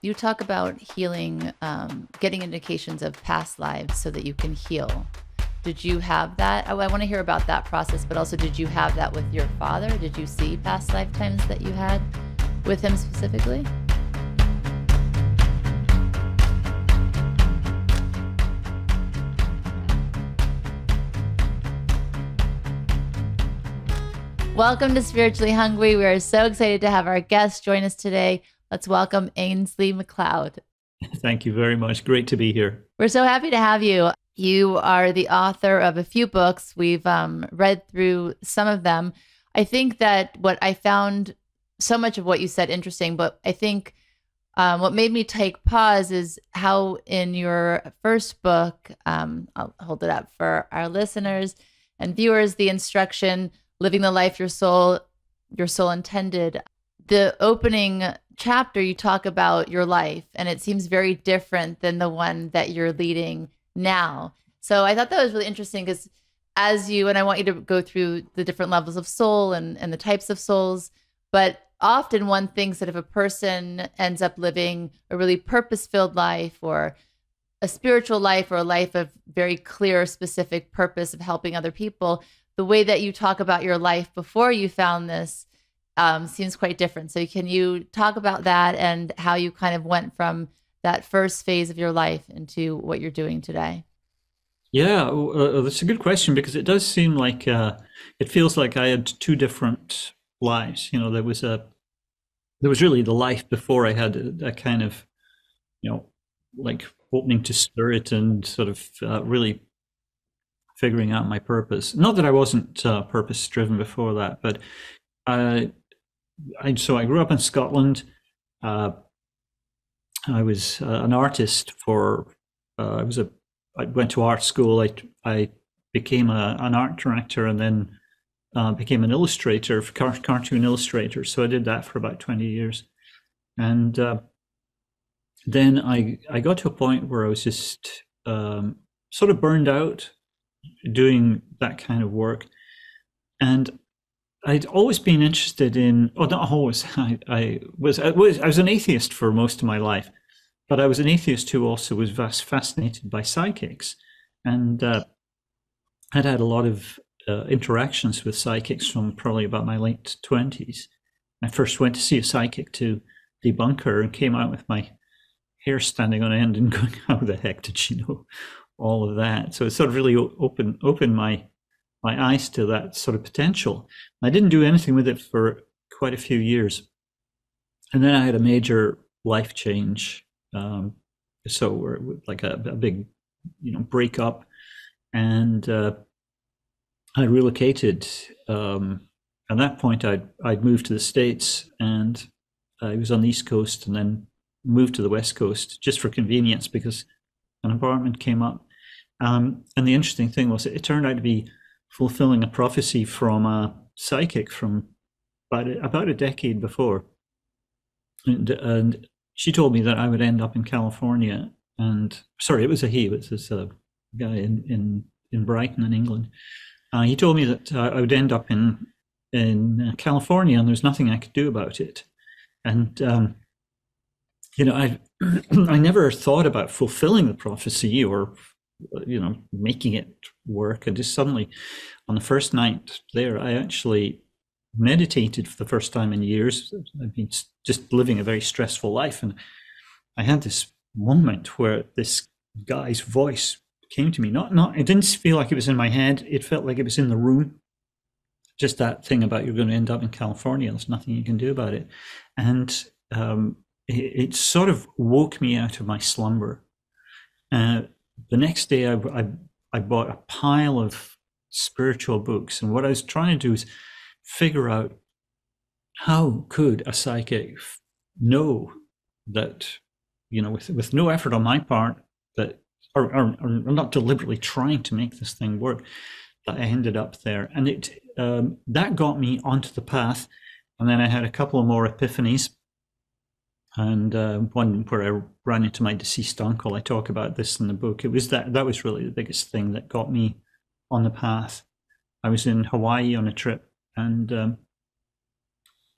You talk about healing, getting indications of past lives so that you can heal. Did you have that? I want to hear about that process, but also did you have that with your father? Did you see past lifetimes that you had with him specifically? Welcome to Spiritually Hungry. We are so excited to have our guest join us today. Let's welcome Ainslie MacLeod. Thank you very much. Great to be here. We're so happy to have you. You are the author of a few books. We've read through some of them. I think that what I found so much of what you said interesting, but I think what made me take pause is how in your first book, I'll hold it up for our listeners and viewers, the instruction, living the life your soul intended. The opening chapter, you talk about your life, and it seems very different than the one that you're leading now. So I thought that was really interesting because and I want you to go through the different levels of soul and the types of souls, but often one thinks that if a person ends up living a really purpose-filled life or a spiritual life or a life of very clear, specific purpose of helping other people, the way that you talk about your life before you found this seems quite different. So can you talk about that and how you kind of went from that first phase of your life into what you're doing today? Yeah, that's a good question because it does seem like it feels like I had two different lives. You know, there was really the life before I had a kind of, like opening to spirit and sort of really figuring out my purpose. Not that I wasn't purpose driven before that, but so I grew up in Scotland. I was an artist I went to art school. I became an art director and then became an illustrator, cartoon illustrator. So I did that for about 20 years. And then I got to a point where I was just sort of burned out doing that kind of work. And I'd always been interested in, oh, not always. I was an atheist for most of my life, but I was an atheist who also was fascinated by psychics, and I'd had a lot of interactions with psychics from probably about my late 20s. I first went to see a psychic to debunk her and came out with my hair standing on end and going, "How the heck did she know all of that?" So it sort of really opened my eyes to that sort of potential. I didn't do anything with it for quite a few years. And then I had a major life change. So we're like a big, breakup. And I relocated. At that point, I'd moved to the States and I was on the East Coast and then moved to the West Coast just for convenience because an apartment came up. And the interesting thing was it turned out to be fulfilling a prophecy from a psychic from about a decade before. And she told me that I would end up in California. And sorry, it was a he. It was this guy in Brighton in England. He told me that I would end up in California and there's nothing I could do about it. And I I never thought about fulfilling the prophecy or making it work. And just suddenly on the first night there, I actually meditated for the first time in years. I've been just living a very stressful life. And I had this moment where this guy's voice came to me. It didn't feel like it was in my head. It felt like it was in the room. Just that thing about you're going to end up in California. There's nothing you can do about it. And it sort of woke me out of my slumber. The next day, I bought a pile of spiritual books, and what I was trying to do is figure out how could a psychic know that, with no effort on my part, that or not deliberately trying to make this thing work, that I ended up there, and that got me onto the path. And then I had a couple of more epiphanies. And one where I ran into my deceased uncle. I talk about this in the book. It was that was really the biggest thing that got me on the path. I was in Hawaii on a trip, and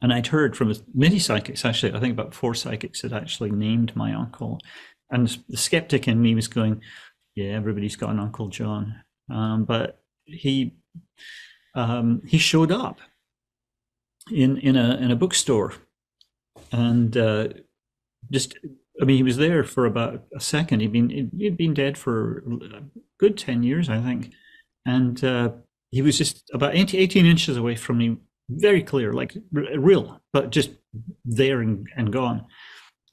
And I'd heard from many psychics, actually, I think about 4 psychics had actually named my uncle. And the skeptic in me was going, yeah, everybody's got an Uncle John. But he showed up in a bookstore, and just, I mean, he was there for about a second. He'd been dead for a good 10 years, I think. And he was just about 18 inches away from me, very clear, like real, but just there and gone.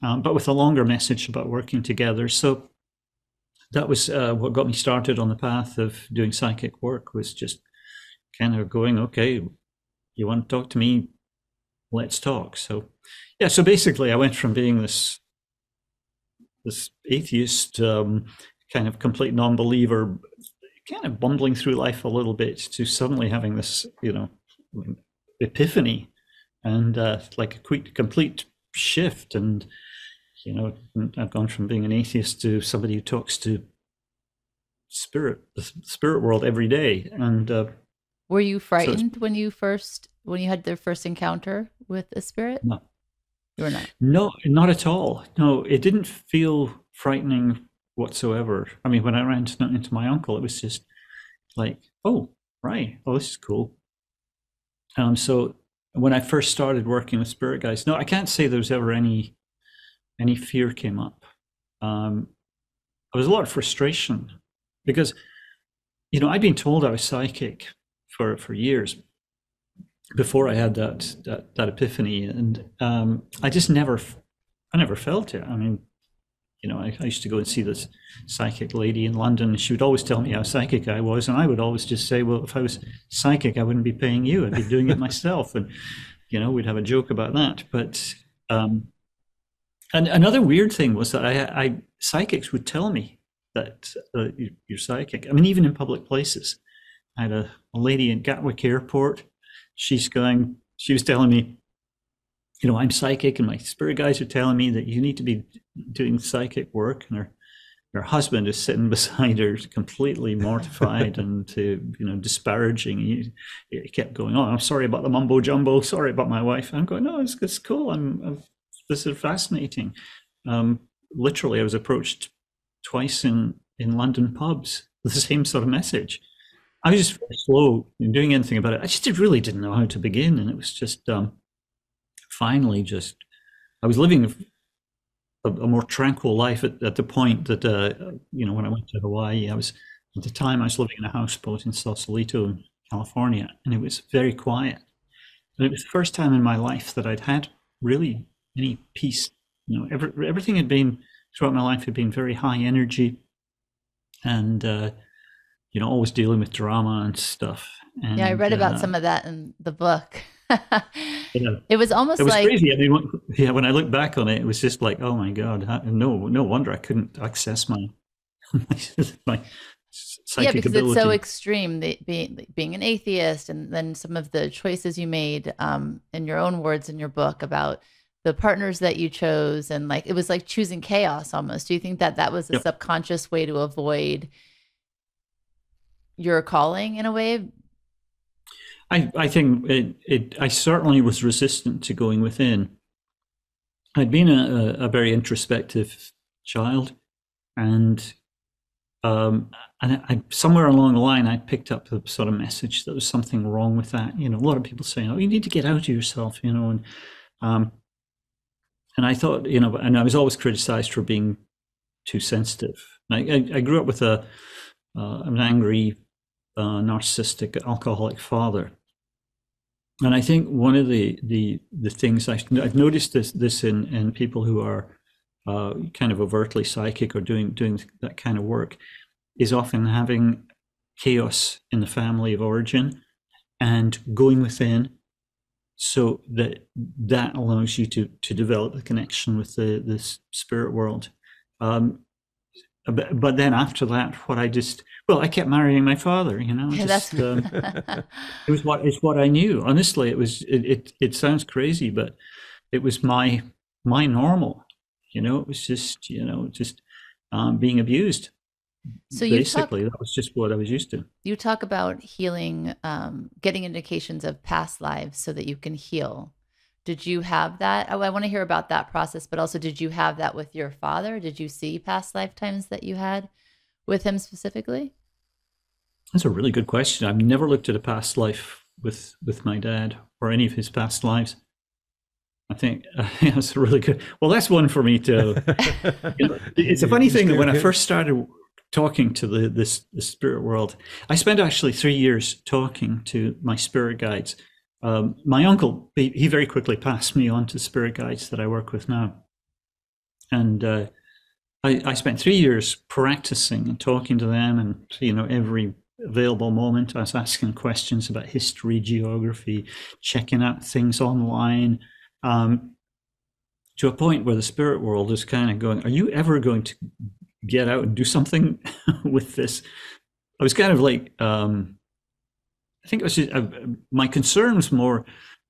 But with a longer message about working together. So that was what got me started on the path of doing psychic work, was just kind of going, okay, you want to talk to me? Let's talk. So, yeah, so basically I went from being this atheist, kind of complete non-believer, kind of bumbling through life a little bit, to suddenly having this, epiphany, and like a complete shift. And, I've gone from being an atheist to somebody who talks to the spirit world every day. And were you frightened when you had the first encounter with a spirit? No. You were not? No, not at all. No, it didn't feel frightening whatsoever. I mean, when I ran into my uncle, it was just like, oh, right. Oh, this is cool. So when I first started working with spirit guides, no, I can't say there was ever any fear came up. There was a lot of frustration because, I'd been told I was psychic for years before I had that epiphany, and I never felt it. I mean, I used to go and see this psychic lady in London, and she would always tell me how psychic I was, and I would always just say, well, if I was psychic, I wouldn't be paying you, I'd be doing it myself. And we'd have a joke about that. But and another weird thing was that psychics would tell me that you're psychic. I mean, even in public places. I had a lady in Gatwick Airport. She was telling me, I'm psychic, and my spirit guides are telling me that you need to be doing psychic work. And her husband is sitting beside her, completely mortified and disparaging. He kept going, oh, I'm sorry about the mumbo jumbo. Sorry about my wife. I'm going, no, it's cool. This is fascinating. Literally, I was approached twice in London pubs with the same sort of message. I was just very slow in doing anything about it. I just really didn't know how to begin. And it was just finally I was living a more tranquil life at the point that, when I went to Hawaii, at the time I was living in a houseboat in Sausalito, in California, and it was very quiet. And it was the first time in my life that I'd had really any peace. Everything throughout my life had been very high energy, and always dealing with drama and stuff. And, yeah, I read about some of that in the book. Yeah. It was almost like crazy. I mean, when I look back on it, it was just like, oh my God, no wonder I couldn't access my psychic because ability. it's so extreme, being an atheist, and then some of the choices you made, in your own words in your book, about the partners that you chose, and like it was like choosing chaos almost. Do you think that was a subconscious way to avoid your calling in a way? I think I certainly was resistant to going within. I'd been a very introspective child, and I somewhere along the line I picked up a sort of message that there was something wrong with that. A lot of people saying, "Oh, you need to get out of yourself," and I thought, and I was always criticized for being too sensitive. And I grew up with an angry, narcissistic, alcoholic father. And I think one of the things I've noticed this in people who are kind of overtly psychic or doing that kind of work, is often having chaos in the family of origin and going within, so that allows you to develop the connection with the spirit world. But then after that, I kept marrying my father. It's what I knew. Honestly, it sounds crazy, but it was my normal. It was just being abused. So basically, that was just what I was used to. You talk about healing, getting indications of past lives so that you can heal. Did you have that? Oh, I want to hear about that process, but also did you have that with your father? Did you see past lifetimes that you had with him specifically? That's a really good question. I've never looked at a past life with my dad or any of his past lives. I think that's really good. Well, that's one for me to. It's a funny thing that when I first started talking to the spirit world, I spent actually 3 years talking to my spirit guides. My uncle, he very quickly passed me on to spirit guides that I work with now, and I spent 3 years practicing and talking to them, and every available moment I was asking questions about history, geography, checking out things online. To a point where the spirit world is kind of going, are you ever going to get out and do something with this? I was kind of like, I think it was just, my concern was more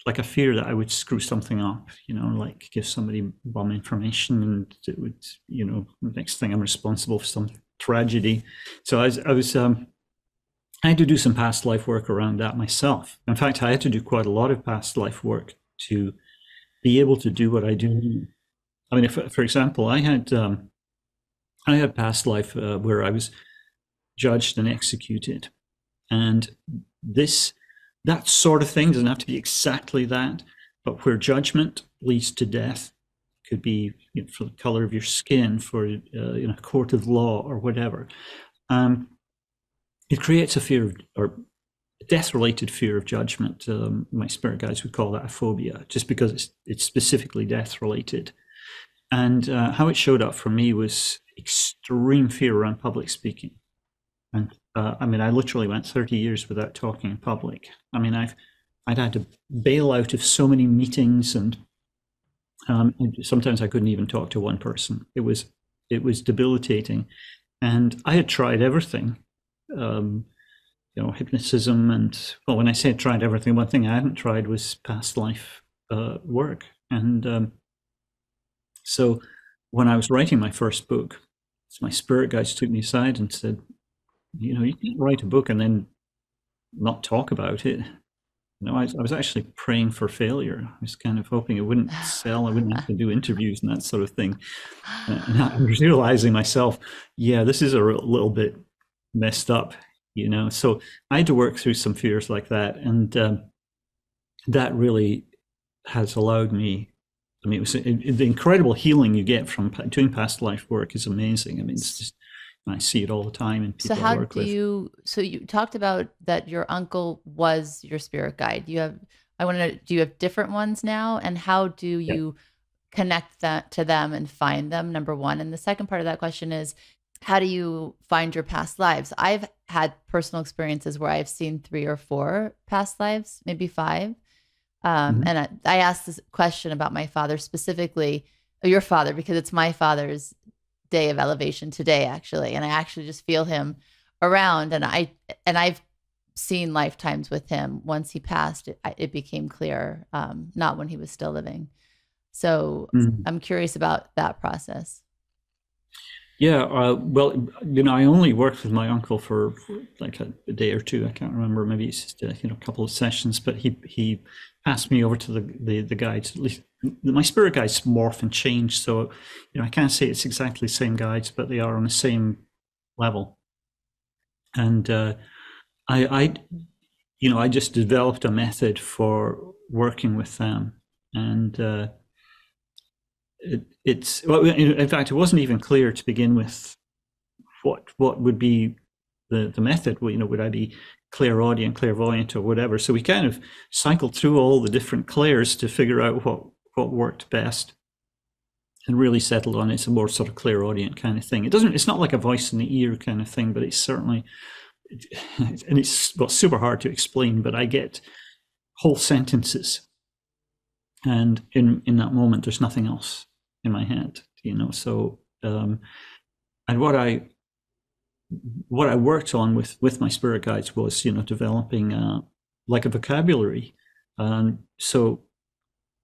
like a fear that I would screw something up, like give somebody bum information and it would, the next thing I'm responsible for some tragedy. So I had to do some past life work around that myself. In fact, I had to do quite a lot of past life work to be able to do what I do. I mean, for example, I had past life where I was judged and executed, and that sort of thing doesn't have to be exactly that, but where judgment leads to death, could be for the color of your skin, for a court of law or whatever. It creates a fear of, or death-related fear of judgment. My spirit guides would call that a phobia, just because it's specifically death-related. And how it showed up for me was extreme fear around public speaking. And I mean, I literally went 30 years without talking in public. I mean, I'd had to bail out of so many meetings, and sometimes I couldn't even talk to one person. It was debilitating, and I had tried everything. Hypnotism, and well, when I say tried everything, one thing I hadn't tried was past life work. And so when I was writing my first book, my spirit guides took me aside and said, you can't write a book and then not talk about it. I was actually praying for failure. I was kind of hoping it wouldn't sell. I wouldn't have to do interviews and that sort of thing. And I was realizing myself, yeah, this is a little bit messed up. So I had to work through some fears like that, and that really has allowed me. I mean, the incredible healing you get from doing past life work is amazing. I mean, it's just, I see it all the time in people I work with. So you talked about that your uncle was your spirit guide. Do you have different ones now, and how do you connect that to them and find them? Number one, and the second part of that question is, how do you find your past lives? I've had personal experiences where I've seen 3 or 4 past lives, maybe 5. And I asked this question about my father specifically, or your father, because it's my father's day of elevation today, actually. And I actually just feel him around. And I've seen lifetimes with him. Once he passed, it became clear, not when he was still living. So I'm curious about that process. Yeah, well, I only worked with my uncle for like a day or two. I can't remember. Maybe it's just a couple of sessions. But he passed me over to the guides. At least my spirit guides morph and change, so I can't say it's exactly the same guides, but they are on the same level. And I just developed a method for working with them, and in fact, it wasn't even clear to begin with what would be the method. Would I be clairaudient, clairvoyant, or whatever? So we kind of cycled through all the different clairs to figure out what worked best, and really settled on it's a more sort of clairaudient kind of thing. It's not like a voice in the ear kind of thing, but it's certainly, and it's super hard to explain. But I get whole sentences, and in that moment, there's nothing else in my head, So, and what I worked on with my spirit guides was, developing like a vocabulary, and so,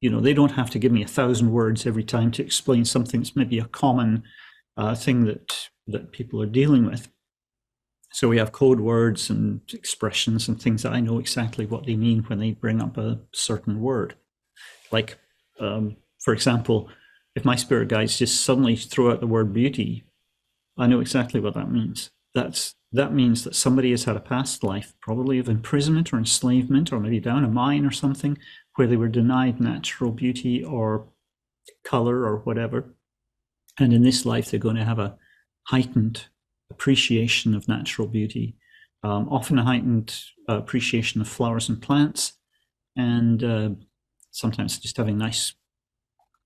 they don't have to give me 1,000 words every time to explain something that's maybe a common thing that people are dealing with. So we have code words and expressions and things that I know exactly what they mean when they bring up a certain word. Like, for example, if my spirit guides just suddenly throw out the word beauty, I know exactly what that means. That means that somebody has had a past life, probably of imprisonment or enslavement, or maybe down a mine or something, where they were denied natural beauty or color or whatever. And in this life, they're going to have a heightened appreciation of natural beauty, often a heightened appreciation of flowers and plants, and sometimes just having nice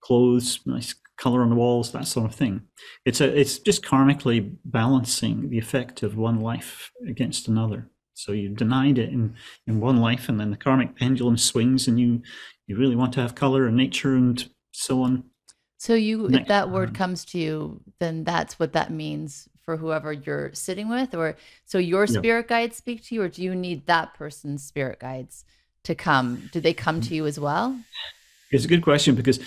clothes, nice color on the walls, that sort of thing. It's just karmically balancing the effect of one life against another. So you denied it in one life, and then the karmic pendulum swings, and you really want to have color and nature and so on. So if that word comes to you, then that's what that means for whoever you're sitting with, or so your spirit guides speak to you, or do you need that person's spirit guides to come? Do they come to you as well? It's a good question, because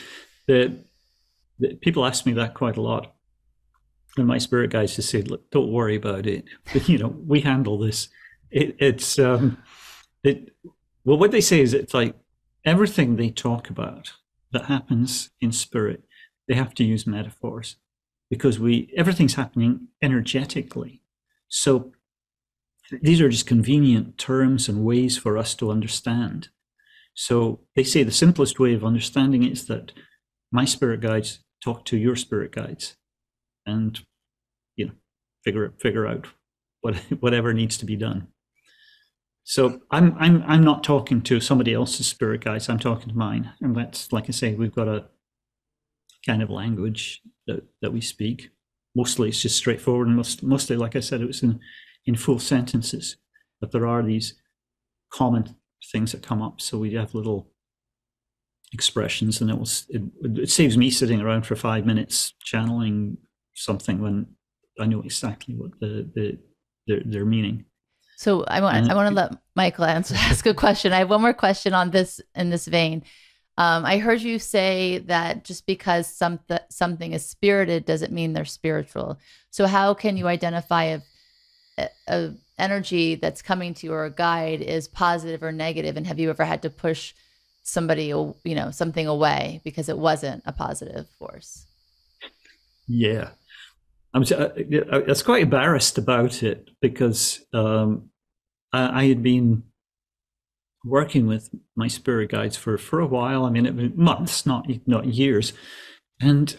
the people ask me that quite a lot, and my spirit guides just say, "Look, don't worry about it. We handle this." Well, what they say is, it's like everything they talk about that happens in spirit, they have to use metaphors, because everything's happening energetically. So these are just convenient terms and ways for us to understand. So they say the simplest way of understanding it is that my spirit guides talk to your spirit guides, and figure out whatever needs to be done. So I'm not talking to somebody else's spirit guides. I'm talking to mine, and that's, like I say, we've got a kind of language that we speak. Mostly it's just straightforward, and mostly, like I said, it was in full sentences. But there are these common things that come up, so we have little expressions, and it saves me sitting around for 5 minutes channeling something when I know exactly what their meaning. So I want to let Michael ask a question. I have one more question on this, in this vein. I heard you say that just because something is spirited doesn't mean they're spiritual. So how can you identify if a energy that's coming to you or a guide is positive or negative? And have you ever had to push somebody, something away because it wasn't a positive force? Yeah. I was quite embarrassed about it, because I had been working with my spirit guides for a while. I mean, it was months, not years. And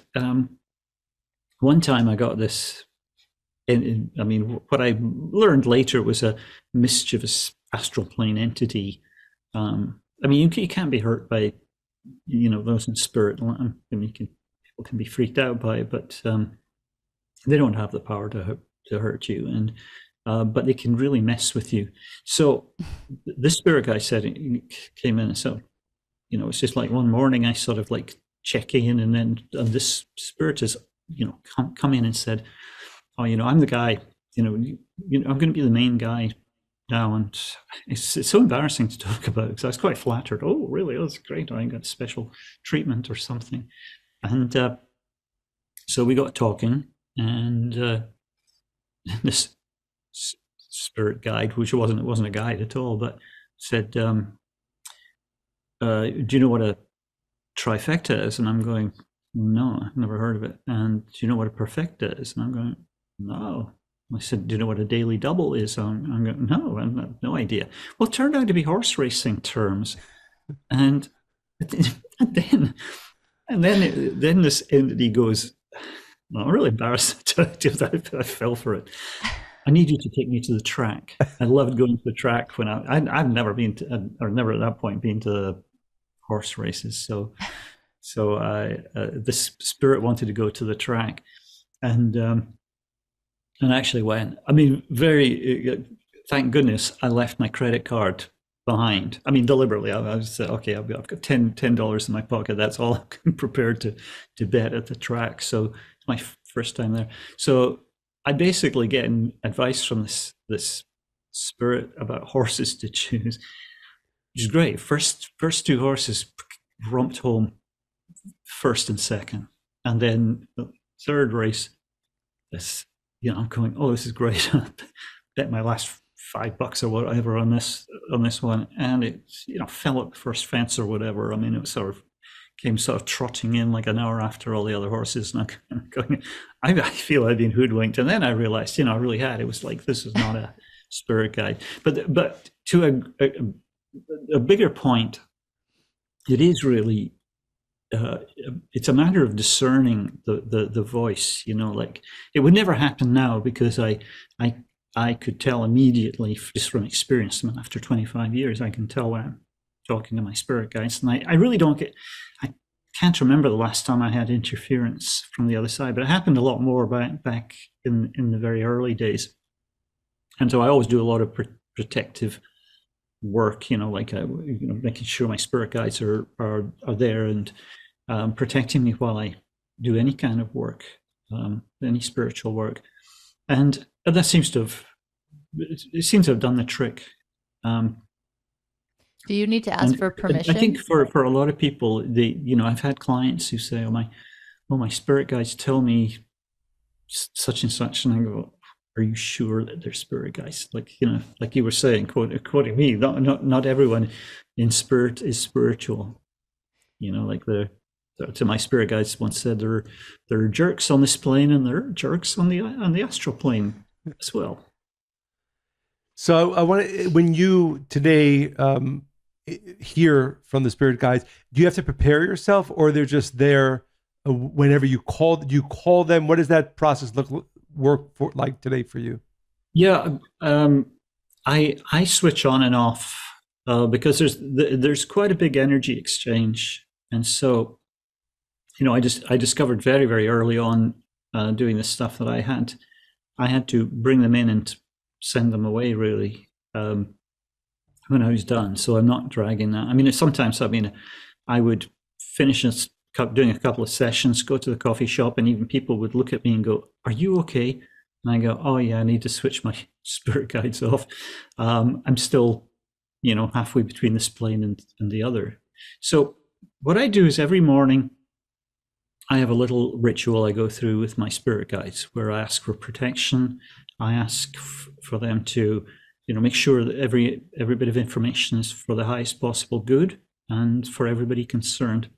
one time I got this. What I learned later was a mischievous astral plane entity. You can't be hurt by, those in spirit. People can be freaked out by it, but they don't have the power to hurt you, and but they can really mess with you. So this spirit guy came in, and so it's just like one morning I sort of like check in, and then this spirit has come in and said, "Oh, I'm the guy. I'm going to be the main guy now," and it's so embarrassing to talk about, because I was quite flattered. "Oh, really? Oh, that's great. I got special treatment or something," and so we got talking. And this spirit guide, which it wasn't a guide at all, but said, "Do you know what a trifecta is?" And I'm going, "No, I've never heard of it." "And do you know what a perfecta is?" And I'm going, "No." I said, "Do you know what a daily double is?" I'm going, "No, I have no idea." Well, it turned out to be horse racing terms, and then this entity goes, "I'm really embarrassed that I fell for it. I need you to take me to the track." I loved going to the track when I've never been to, or never at that point been to horse races. So this spirit wanted to go to the track, and actually went. Thank goodness I left my credit card behind. Deliberately. I was okay. I've got $10 in my pocket. That's all I'm prepared to bet at the track. So my first time there. So I basically get advice from this spirit about horses to choose, which is great. First two horses romped home first and second, and then the third race, I'm going, "Oh, this is great." Bet my last $5 or whatever on this one, and it fell at the first fence or whatever. It was sort of came sort of trotting in like an hour after all the other horses, and I'm kind of going, I feel I've been hoodwinked. And then I realized, I really had. It was like, this is not a spirit guide. But to a bigger point, it is really, it's a matter of discerning the voice. Like it would never happen now because I could tell immediately just from experience. After 25 years, I can tell when I'm talking to my spirit guides, and I really don't get. I can't remember the last time I had interference from the other side, but it happened a lot more back in the very early days. And so I always do a lot of protective work, like making sure my spirit guides are there and protecting me while I do any kind of work, any spiritual work, and that seems to have done the trick. Do you need to ask for permission? I think for a lot of people, I've had clients who say, my spirit guides tell me such and such, and I go, are you sure that they're spirit guides? Like you were saying, quoting me, not everyone in spirit is spiritual. Like to my spirit guides once said, there are jerks on this plane and there are jerks on the astral plane as well. So I want to, when you today hear from the spirit guides, do you have to prepare yourself, or they're just there whenever you call them? What does that process work for like today for you? Yeah, I switch on and off because there's quite a big energy exchange, and so I discovered very, very early on doing this stuff that I had to bring them in and send them away really when I was done. So I'm not dragging that. Sometimes I would finish doing a couple of sessions, go to the coffee shop, and even people would look at me and go, "Are you okay?" And I go, "Oh yeah, I need to switch my spirit guides off. I'm still, halfway between this plane and the other." So what I do is every morning I have a little ritual I go through with my spirit guides where I ask for protection. I ask for them to, make sure that every bit of information is for the highest possible good and for everybody concerned,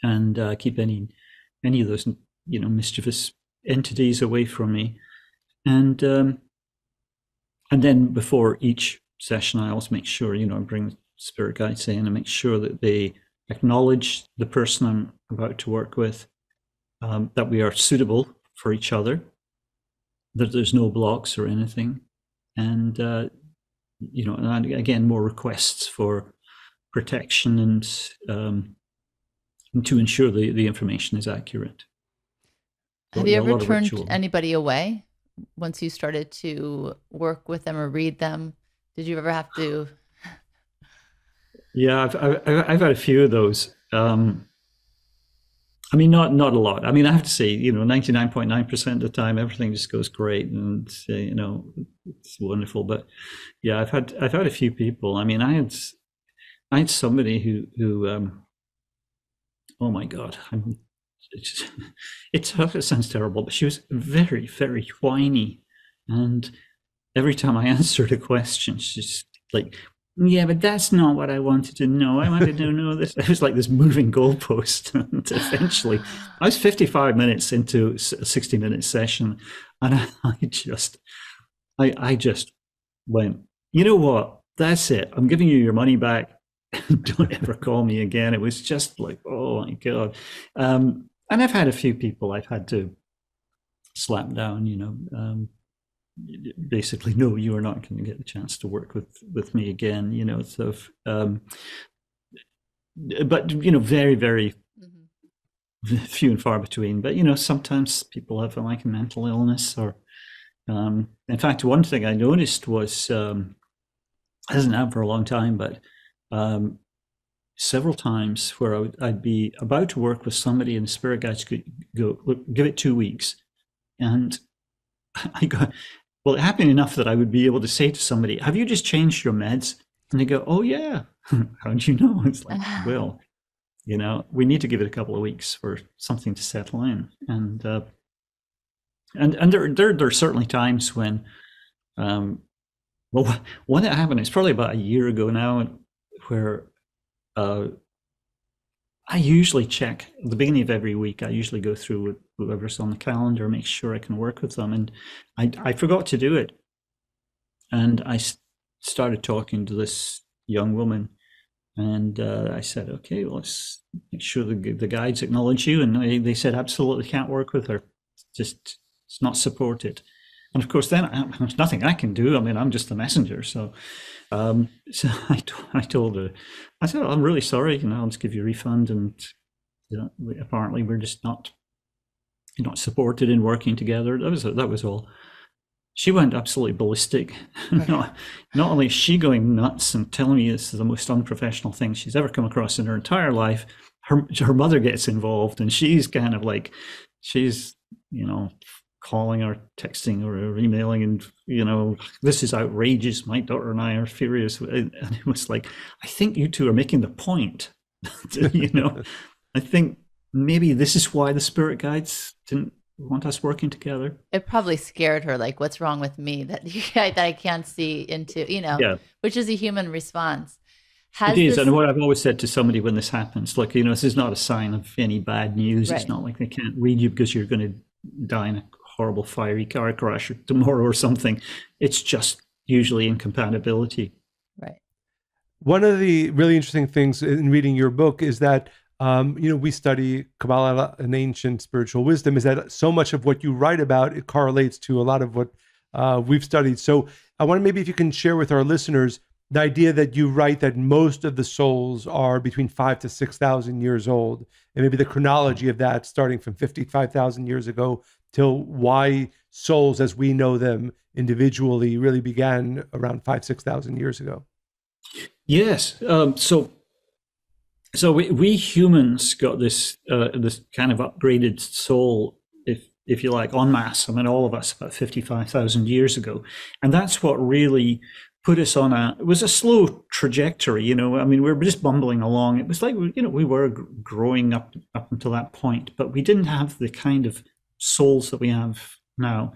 and keep any of those, mischievous entities away from me. And then before each session, I always make sure, I bring the spirit guides in and make sure that they acknowledge the person I'm about to work with, that we are suitable for each other, that there's no blocks or anything, and and again, more requests for protection and to ensure the information is accurate. Have you ever turned anybody away once you started to work with them or read them? Did you ever have to? Yeah, I've had a few of those. Not a lot. I have to say, 99.9% of the time, everything just goes great, and it's wonderful. But yeah, I've had a few people. I had somebody who oh my God, it sounds terrible, but she was very, very whiny, and every time I answered a question, she's like, "Yeah, but that's not what I wanted to know. I wanted to know this." It was like this moving goalpost. And eventually, I was 55 minutes into a 60-minute session, and I just went, "You know what? That's it. I'm giving you your money back. Don't ever call me again." It was just like, oh my God. And I've had a few people I've had to slap down, basically, no, you are not going to get the chance to work with me again, so but very, very few and far between. But sometimes people have like a mental illness, or in fact, one thing I noticed was hasn't happened for a long time, but several times where I'd be about to work with somebody and the spirit guides could go, "Look, give it 2 weeks," and I go, well, it happened enough that I would be able to say to somebody, "Have you just changed your meds?" And they go, "Oh yeah." "How'd you know?" It's like, well, we need to give it a couple of weeks for something to settle in. And there are certainly times when, well, one that happened, it's probably about a year ago now, where I usually check at the beginning of every week. I usually go through with whoever's on the calendar, make sure I can work with them. And I forgot to do it. And started talking to this young woman, and I said, okay, well, let's make sure the guides acknowledge you. And they said, absolutely can't work with her. Just, it's not supported. And of course, then there's nothing I can do. I mean, I'm just the messenger. So, so I told her, I said, oh, I'm really sorry. I'll just give you a refund. And apparently, we're just not supported in working together. That was all. She went absolutely ballistic. Not only is she going nuts and telling me this is the most unprofessional thing she's ever come across in her entire life, her mother gets involved, and she's kind of like, she's calling or texting or emailing, and this is outrageous. My daughter and I are furious, and it was like, I think you two are making the point. I think maybe this is why the spirit guides didn't want us working together. It probably scared her, like, what's wrong with me that I can't see into, Yeah. which is a human response. It is, and what I've always said to somebody when this happens, look, this is not a sign of any bad news. Right. It's not like they can't read you because you're going to die in a horrible fiery car crash tomorrow or something. It's just usually incompatibility. Right. One of the really interesting things in reading your book is that we study Kabbalah and ancient spiritual wisdom, is that so much of what you write about, it correlates to a lot of what we've studied. So I wonder maybe if you can share with our listeners the idea that you write that most of the souls are between 5,000 to 6,000 years old, and maybe the chronology of that starting from 55,000 years ago till why souls as we know them individually really began around 5,000 to 6,000 years ago. Yes. So we humans got this this kind of upgraded soul, if you like, en masse. I mean, all of us about 55,000 years ago, and that's what really put us on it was a slow trajectory. I mean, we were just bumbling along. It was like we were growing up until that point, but we didn't have the kind of souls that we have now.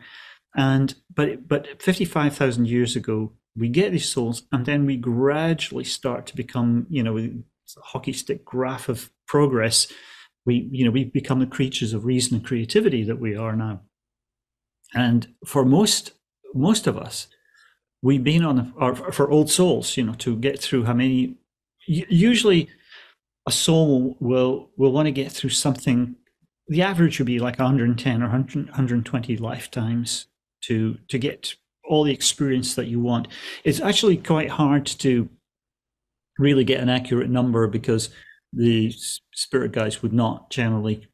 But 55,000 years ago, we get these souls, and then we gradually start to become, a hockey stick graph of progress. We become the creatures of reason and creativity that we are now. And for most of us, we've been for old souls, to get through how many. Usually, a soul will want to get through something. The average would be like 110 or 120 lifetimes to get all the experience that you want. It's actually quite hard to really get an accurate number because the spirit guides would not generally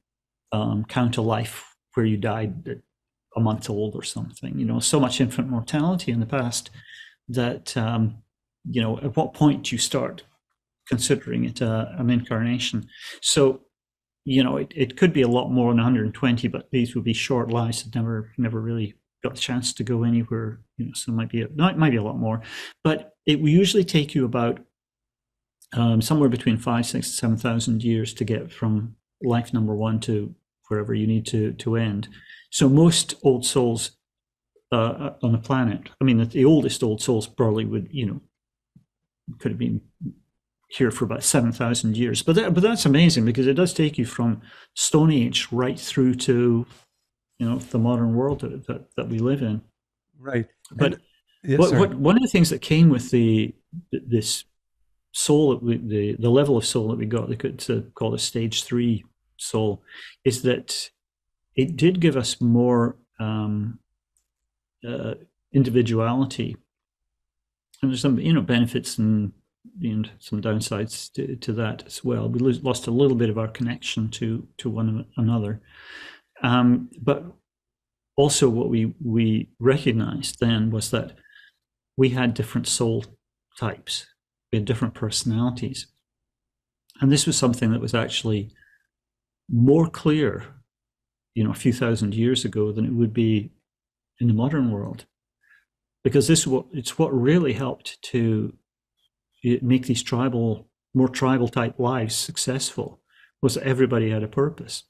count a life where you died a month old or something. So much infant mortality in the past that at what point do you start considering it an incarnation? So it could be a lot more than 120, but these would be short lives that never really got the chance to go anywhere. So it might be a lot more, but it will usually take you about somewhere between 5,000, 6,000, 7,000 years to get from life number one to wherever you need to end. So most old souls on the planet, I mean, the oldest old souls probably would, could have been here for about 7,000 years. But that's amazing because it does take you from Stone Age right through to, the modern world that we live in. Right. But one of the things that came with this soul, the level of soul that we got, they could call it stage 3 soul, is that it did give us more individuality, and there's some benefits and some downsides to that as well. We lost a little bit of our connection to one another, but also what we recognized then was that we had different soul types. We had different personalities. And this was something that was actually more clear, a few thousand years ago than it would be in the modern world. Because it's what really helped to make these more tribal type lives successful, was that everybody had a purpose.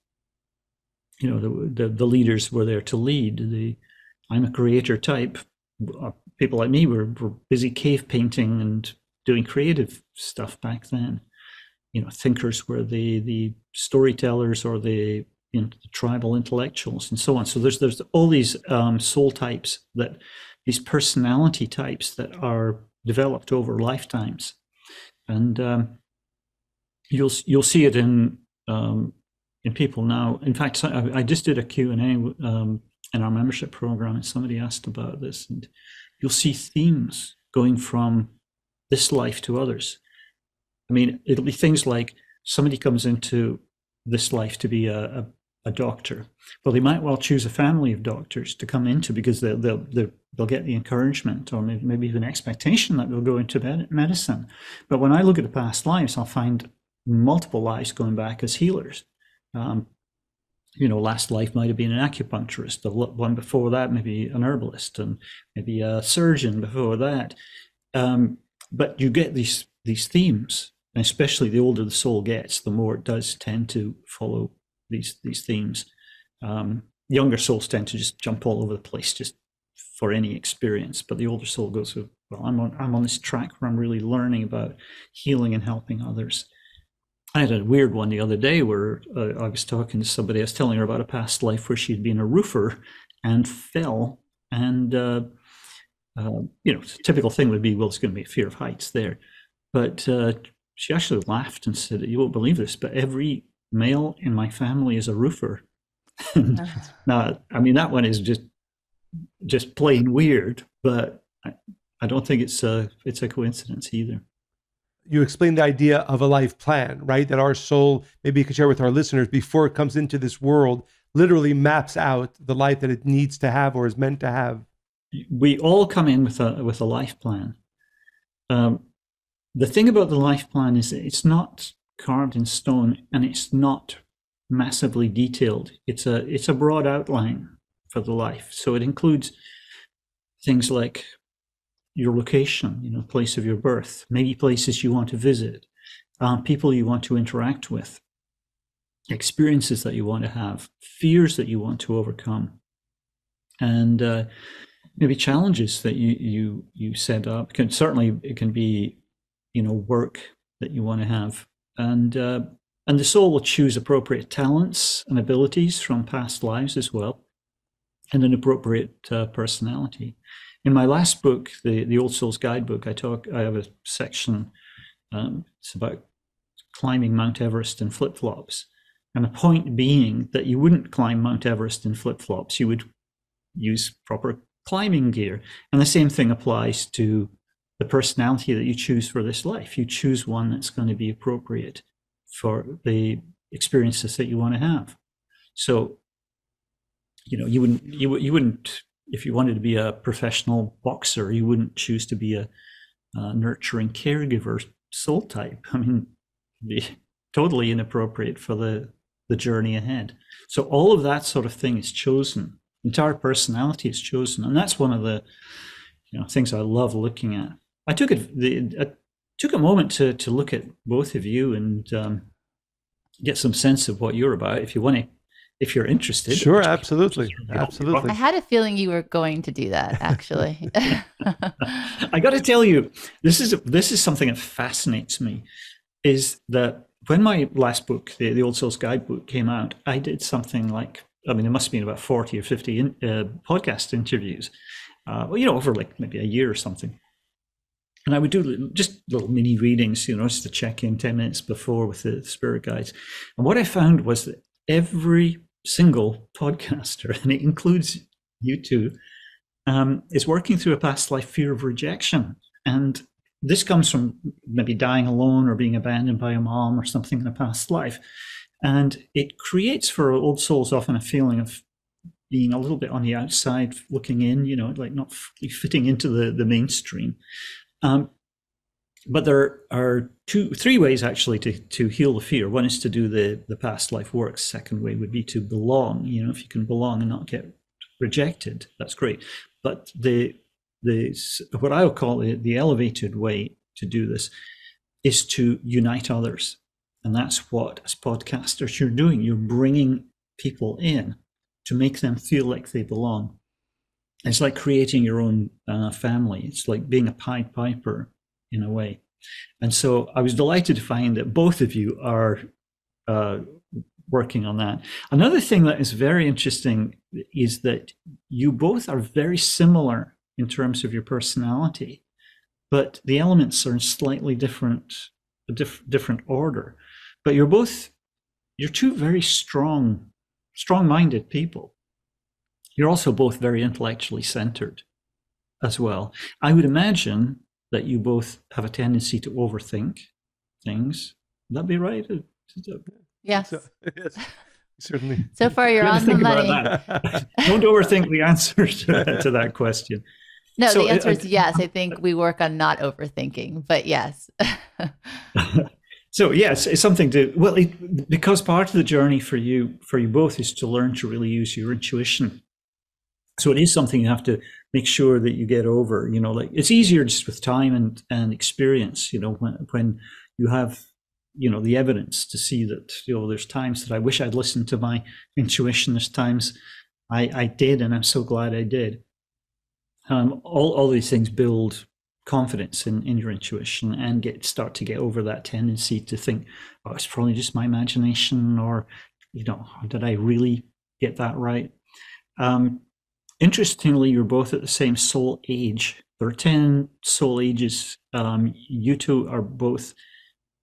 The leaders were there to lead. I'm a creator type. People like me were busy cave painting and doing creative stuff back then. thinkers were the storytellers or the tribal intellectuals and so on. So there's all these soul types, these personality types that are developed over lifetimes, and you'll see it in people now. In fact, I just did a Q&A in our membership program, and somebody asked about this, and you'll see themes going from this life to others. I mean, it'll be things like somebody comes into this life to be a doctor. Well, they might well choose a family of doctors to come into, because they'll get the encouragement, or maybe even expectation that they'll go into medicine. But when I look at the past lives, I'll find multiple lives going back as healers. Last life might have been an acupuncturist. The one before that, maybe an herbalist, and maybe a surgeon before that. But you get these themes, and especially the older the soul gets, the more it does tend to follow these themes. Younger souls tend to just jump all over the place just for any experience, but the older soul goes, well, I'm on this track where I'm really learning about healing and helping others. I had a weird one the other day where I was talking to somebody. I was telling her about a past life where she'd been a roofer and fell, and typical thing would be, well, it's going to be a fear of heights there, but she actually laughed and said, "You won't believe this, but every male in my family is a roofer." Now, I mean, that one is just plain weird, but I don't think it's a coincidence either. You explained the idea of a life plan, right? That our soul, maybe you could share with our listeners, before it comes into this world, literally maps out the life that it needs to have or is meant to have. We all come in with a life plan. The thing about the life plan is that it's not carved in stone, and it's not massively detailed. It's a broad outline for the life. So it includes things like your location, place of your birth, maybe places you want to visit, people you want to interact with, experiences that you want to have, fears that you want to overcome, and maybe challenges that you set up. It can be work that you want to have, and the soul will choose appropriate talents and abilities from past lives as well, and an appropriate personality. In my last book, the Old Soul's Guidebook, I have a section. It's about climbing Mount Everest in flip-flops, and the point being that you wouldn't climb Mount Everest in flip-flops. You would use proper climbing gear, and the same thing applies to the personality that you choose for this life. You choose one that's going to be appropriate for the experiences that you want to have. So, you wouldn't. If you wanted to be a professional boxer, you wouldn't choose to be a nurturing caregiver soul type. I mean, it'd be totally inappropriate for the journey ahead. So all of that sort of thing is chosen. Entire personality is chosen, and that's one of the things I love looking at. I took a moment to look at both of you and get some sense of what you're about. If you're interested. Sure, absolutely. Absolutely. I had a feeling you were going to do that, actually. I got to tell you, this is something that fascinates me, is that when my last book, the Old Soul's Guidebook, came out, I did something like, there must have been about 40 or 50 podcast interviews, over like maybe a year or something. And I would do just little mini readings, just to check in 10 minutes before with the spirit guides. And what I found was that every single podcaster, and it includes you two, is working through a past life fear of rejection. And this comes from maybe dying alone or being abandoned by a mom or something in a past life. And it creates for old souls often a feeling of being a little bit on the outside looking in, like not fully fitting into the mainstream. But there are three ways actually to heal the fear. One is to do the past life work. Second way would be to belong. If you can belong and not get rejected, that's great. But the what I would call the elevated way to do this is to unite others, and that's what as podcasters you're doing. You're bringing people in to make them feel like they belong. It's like creating your own family. It's like being a Pied Piper in a way. And so I was delighted to find that both of you are working on that. Another thing that is very interesting is that you both are very similar in terms of your personality, but the elements are in slightly different order. But you're two very strong-minded people. You're also both very intellectually centered as well. I would imagine that you both have a tendency to overthink things. Would that be right? Yes. So, yes, certainly. So far, you're on the Think about money. that. Don't overthink the answer to that question. No, So the answer is yes. I think we work on not overthinking, but yes. So yes, it's something to, well, because part of the journey for you both is to learn to really use your intuition. So it is something you have to make sure that you get over. You know, like it's easier just with time and experience. You know, when you have, you know, the evidence to see that, you know, there's times that I wish I'd listened to my intuition. There's times I did, and I'm so glad I did. All these things build confidence in your intuition and start to get over that tendency to think, oh, it's probably just my imagination, or, you know, did I really get that right? Interestingly, you're both at the same soul age. There are 10 soul ages. You two are both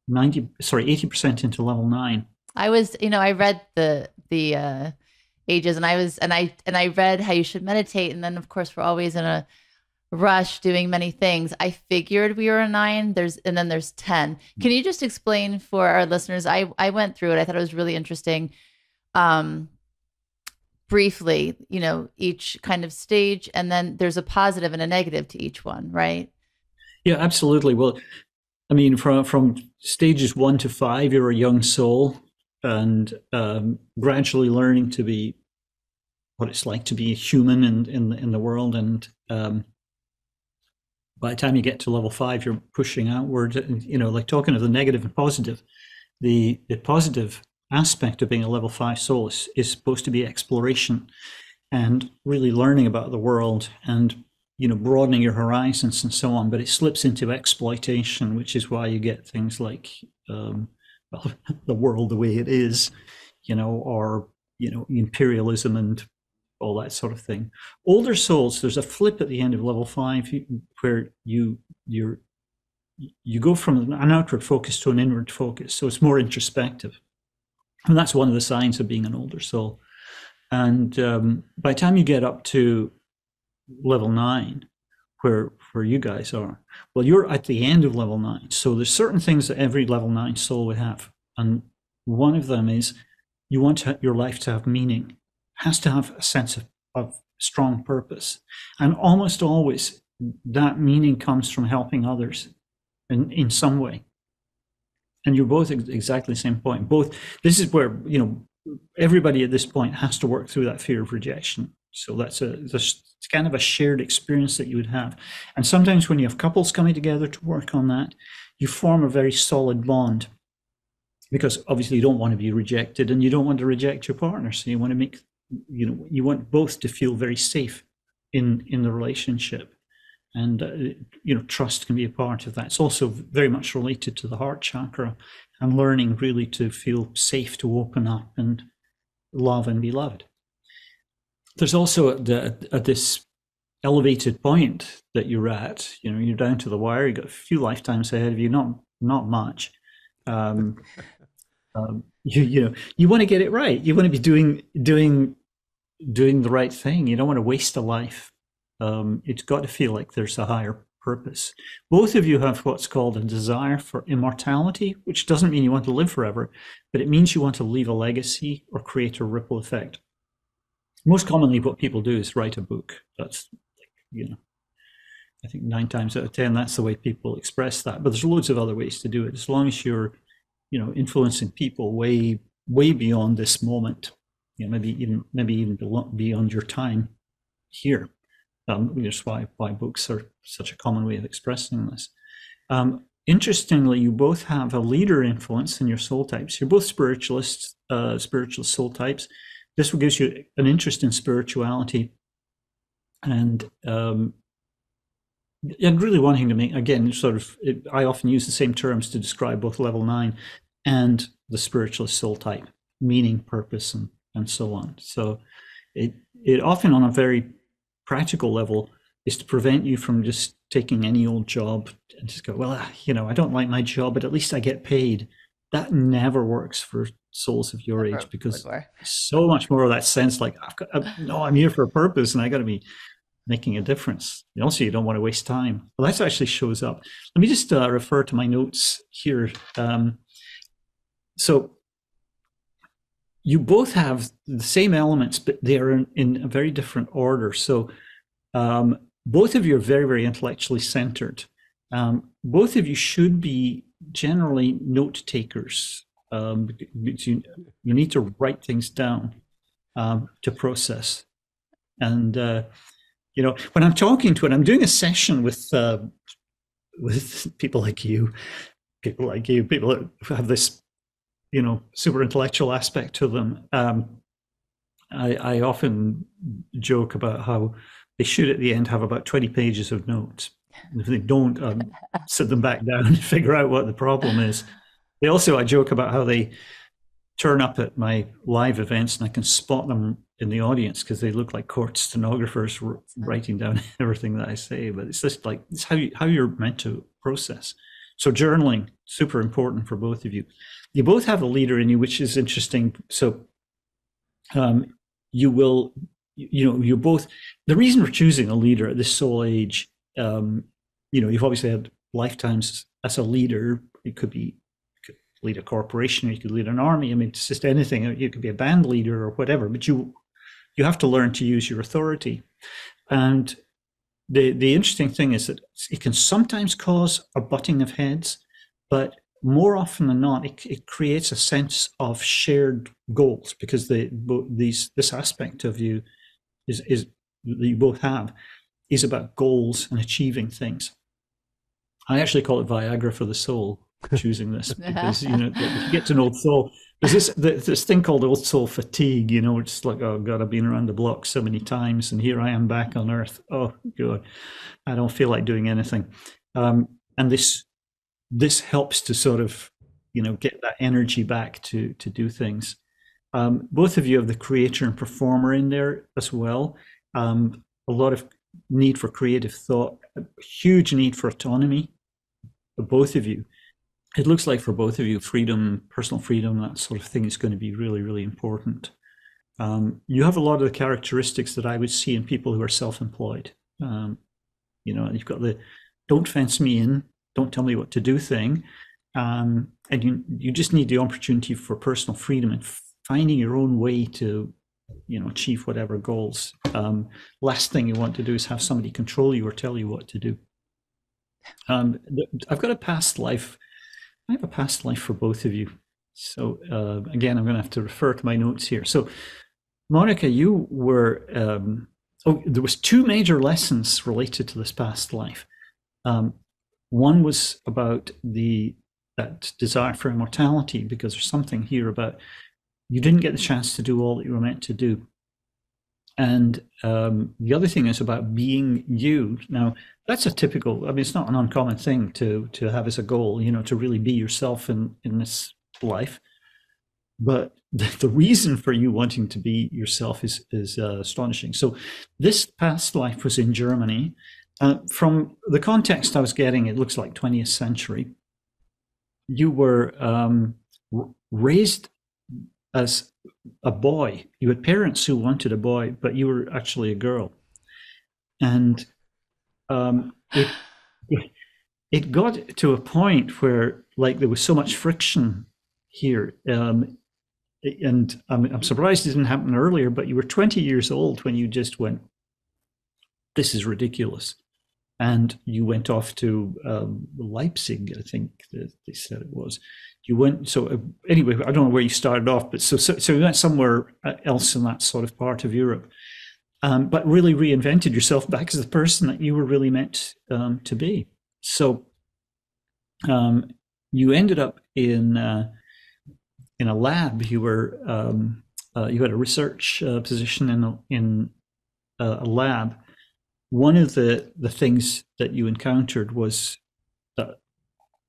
80% into level 9. I was, you know, I read the ages, and I read how you should meditate, and then of course we're always in a rush doing many things. I figured we were a 9. And then there's 10. Can you just explain for our listeners? I went through it. I thought it was really interesting. Briefly, you know, each kind of stage, and then there's a positive and a negative to each one, right? Yeah, absolutely. Well, I mean, from stages 1 to 5, you're a young soul, and gradually learning to be what it's like to be a human in the world. And by the time you get to level 5, you're pushing outward. And, you know, like talking of the negative and positive, the positive aspect of being a level 5 soul is supposed to be exploration and really learning about the world and, you know, broadening your horizons and so on. But it slips into exploitation, which is why you get things like well, the world the way it is, you know, or, you know, imperialism and all that sort of thing. Older souls, there's a flip at the end of level 5 where you go from an outward focus to an inward focus. So it's more introspective. And that's one of the signs of being an older soul. And by the time you get up to level 9, where you guys are, well, you're at the end of level 9. So there's certain things that every level 9 soul would have. And one of them is you want your life to have meaning. It has to have a sense of strong purpose. And almost always that meaning comes from helping others in some way. And you're both exactly the same point. This is where, you know, everybody at this point has to work through that fear of rejection. So that's it's kind of a shared experience that you would have. And sometimes when you have couples coming together to work on that, you form a very solid bond, because obviously you don't want to be rejected and you don't want to reject your partner. So you want to make, you know, you want both to feel very safe in the relationship. And, you know, trust can be a part of that. It's also very much related to the heart chakra and learning really to feel safe to open up and love and be loved. There's also at this elevated point that you're at, you know, you're down to the wire, you've got a few lifetimes ahead of you, not much. You know, you want to get it right. You want to be doing the right thing. You don't want to waste a life. It's got to feel like there's a higher purpose. Both of you have what's called a desire for immortality, which doesn't mean you want to live forever, but it means you want to leave a legacy or create a ripple effect. Most commonly, what people do is write a book. That's, you know, I think 9 times out of 10, that's the way people express that. But there's loads of other ways to do it. As long as you're, you know, influencing people way beyond this moment, you know, maybe even beyond your time here. That's why books are such a common way of expressing this. Interestingly, you both have a leader influence in your soul types. You're both spiritualists, spiritual soul types. This will give you an interest in spirituality. And and really wanting to make, again, sort of, I often use the same terms to describe both level 9 and the spiritualist soul type, meaning, purpose, and so on. So it often, on a very practical level, is to prevent you from just taking any old job and just go, well, I don't like my job, but at least I get paid. That never works for souls of your age, because so much more of that sense, like, I'm here for a purpose, and I got to be making a difference. Also, you don't want to waste time. Well, that actually shows up. Let me just refer to my notes here. So you both have the same elements, but they are in a very different order. So both of you are very, very intellectually centered. Both of you should be generally note takers. You need to write things down to process. And when I'm talking to it, I'm doing a session with people like you, people that have this, super intellectual aspect to them. I often joke about how they should at the end have about 20 pages of notes. And if they don't, sit them back down and figure out what the problem is. I joke about how they turn up at my live events and I can spot them in the audience because they look like court stenographers writing down everything that I say. But it's just like, it's how you're meant to process. So journaling, super important for both of you. You both have a leader in you, which is interesting. So you will, you're both, the reason for choosing a leader at this soul age, you've obviously had lifetimes as a leader. It could be, lead a corporation, or you could lead an army. I mean, it's just anything. You could be a band leader or whatever, but you have to learn to use your authority. And the interesting thing is that it can sometimes cause a butting of heads, but more often than not, it creates a sense of shared goals, because this aspect of you is that you both have is about goals and achieving things. I actually call it Viagra for the soul, choosing this, because if you get to an old soul, there's this thing called old soul fatigue. It's like, oh God, I've been around the block so many times, and here I am back on Earth. Oh God, I don't feel like doing anything. And this helps to sort of get that energy back to do things. Both of you have the creator and performer in there as well. A lot of need for creative thought, a huge need for autonomy for both of you. It looks like for both of you, freedom, personal freedom, that sort of thing is going to be really, really important. You have a lot of the characteristics that I would see in people who are self-employed. You've got the don't fence me in, don't tell me what to do thing. And you just need the opportunity for personal freedom and finding your own way to achieve whatever goals. Last thing you want to do is have somebody control you or tell you what to do. I've got a past life. I have a past life for both of you. So again, I'm going to have to refer to my notes here. So Monica, you were, there was 2 major lessons related to this past life. One was about that desire for immortality, because there's something here about you didn't get the chance to do all that you were meant to do. And the other thing is about being you. Now, that's a typical, it's not an uncommon thing to have as a goal, to really be yourself in this life. But the reason for you wanting to be yourself is astonishing. So this past life was in Germany. From the context I was getting, it looks like 20th century. You were raised as a boy. You had parents who wanted a boy, but you were actually a girl. And it got to a point where, like, there was so much friction here. And I'm surprised it didn't happen earlier, but you were 20 years old when you just went, this is ridiculous. And you went off to Leipzig, I think they said it was. You went, so anyway, I don't know where you started off, but so you went somewhere else in that sort of part of Europe, but really reinvented yourself back as the person that you were really meant to be. So you ended up in a lab. You were you had a research position in a lab. one of the things that you encountered was that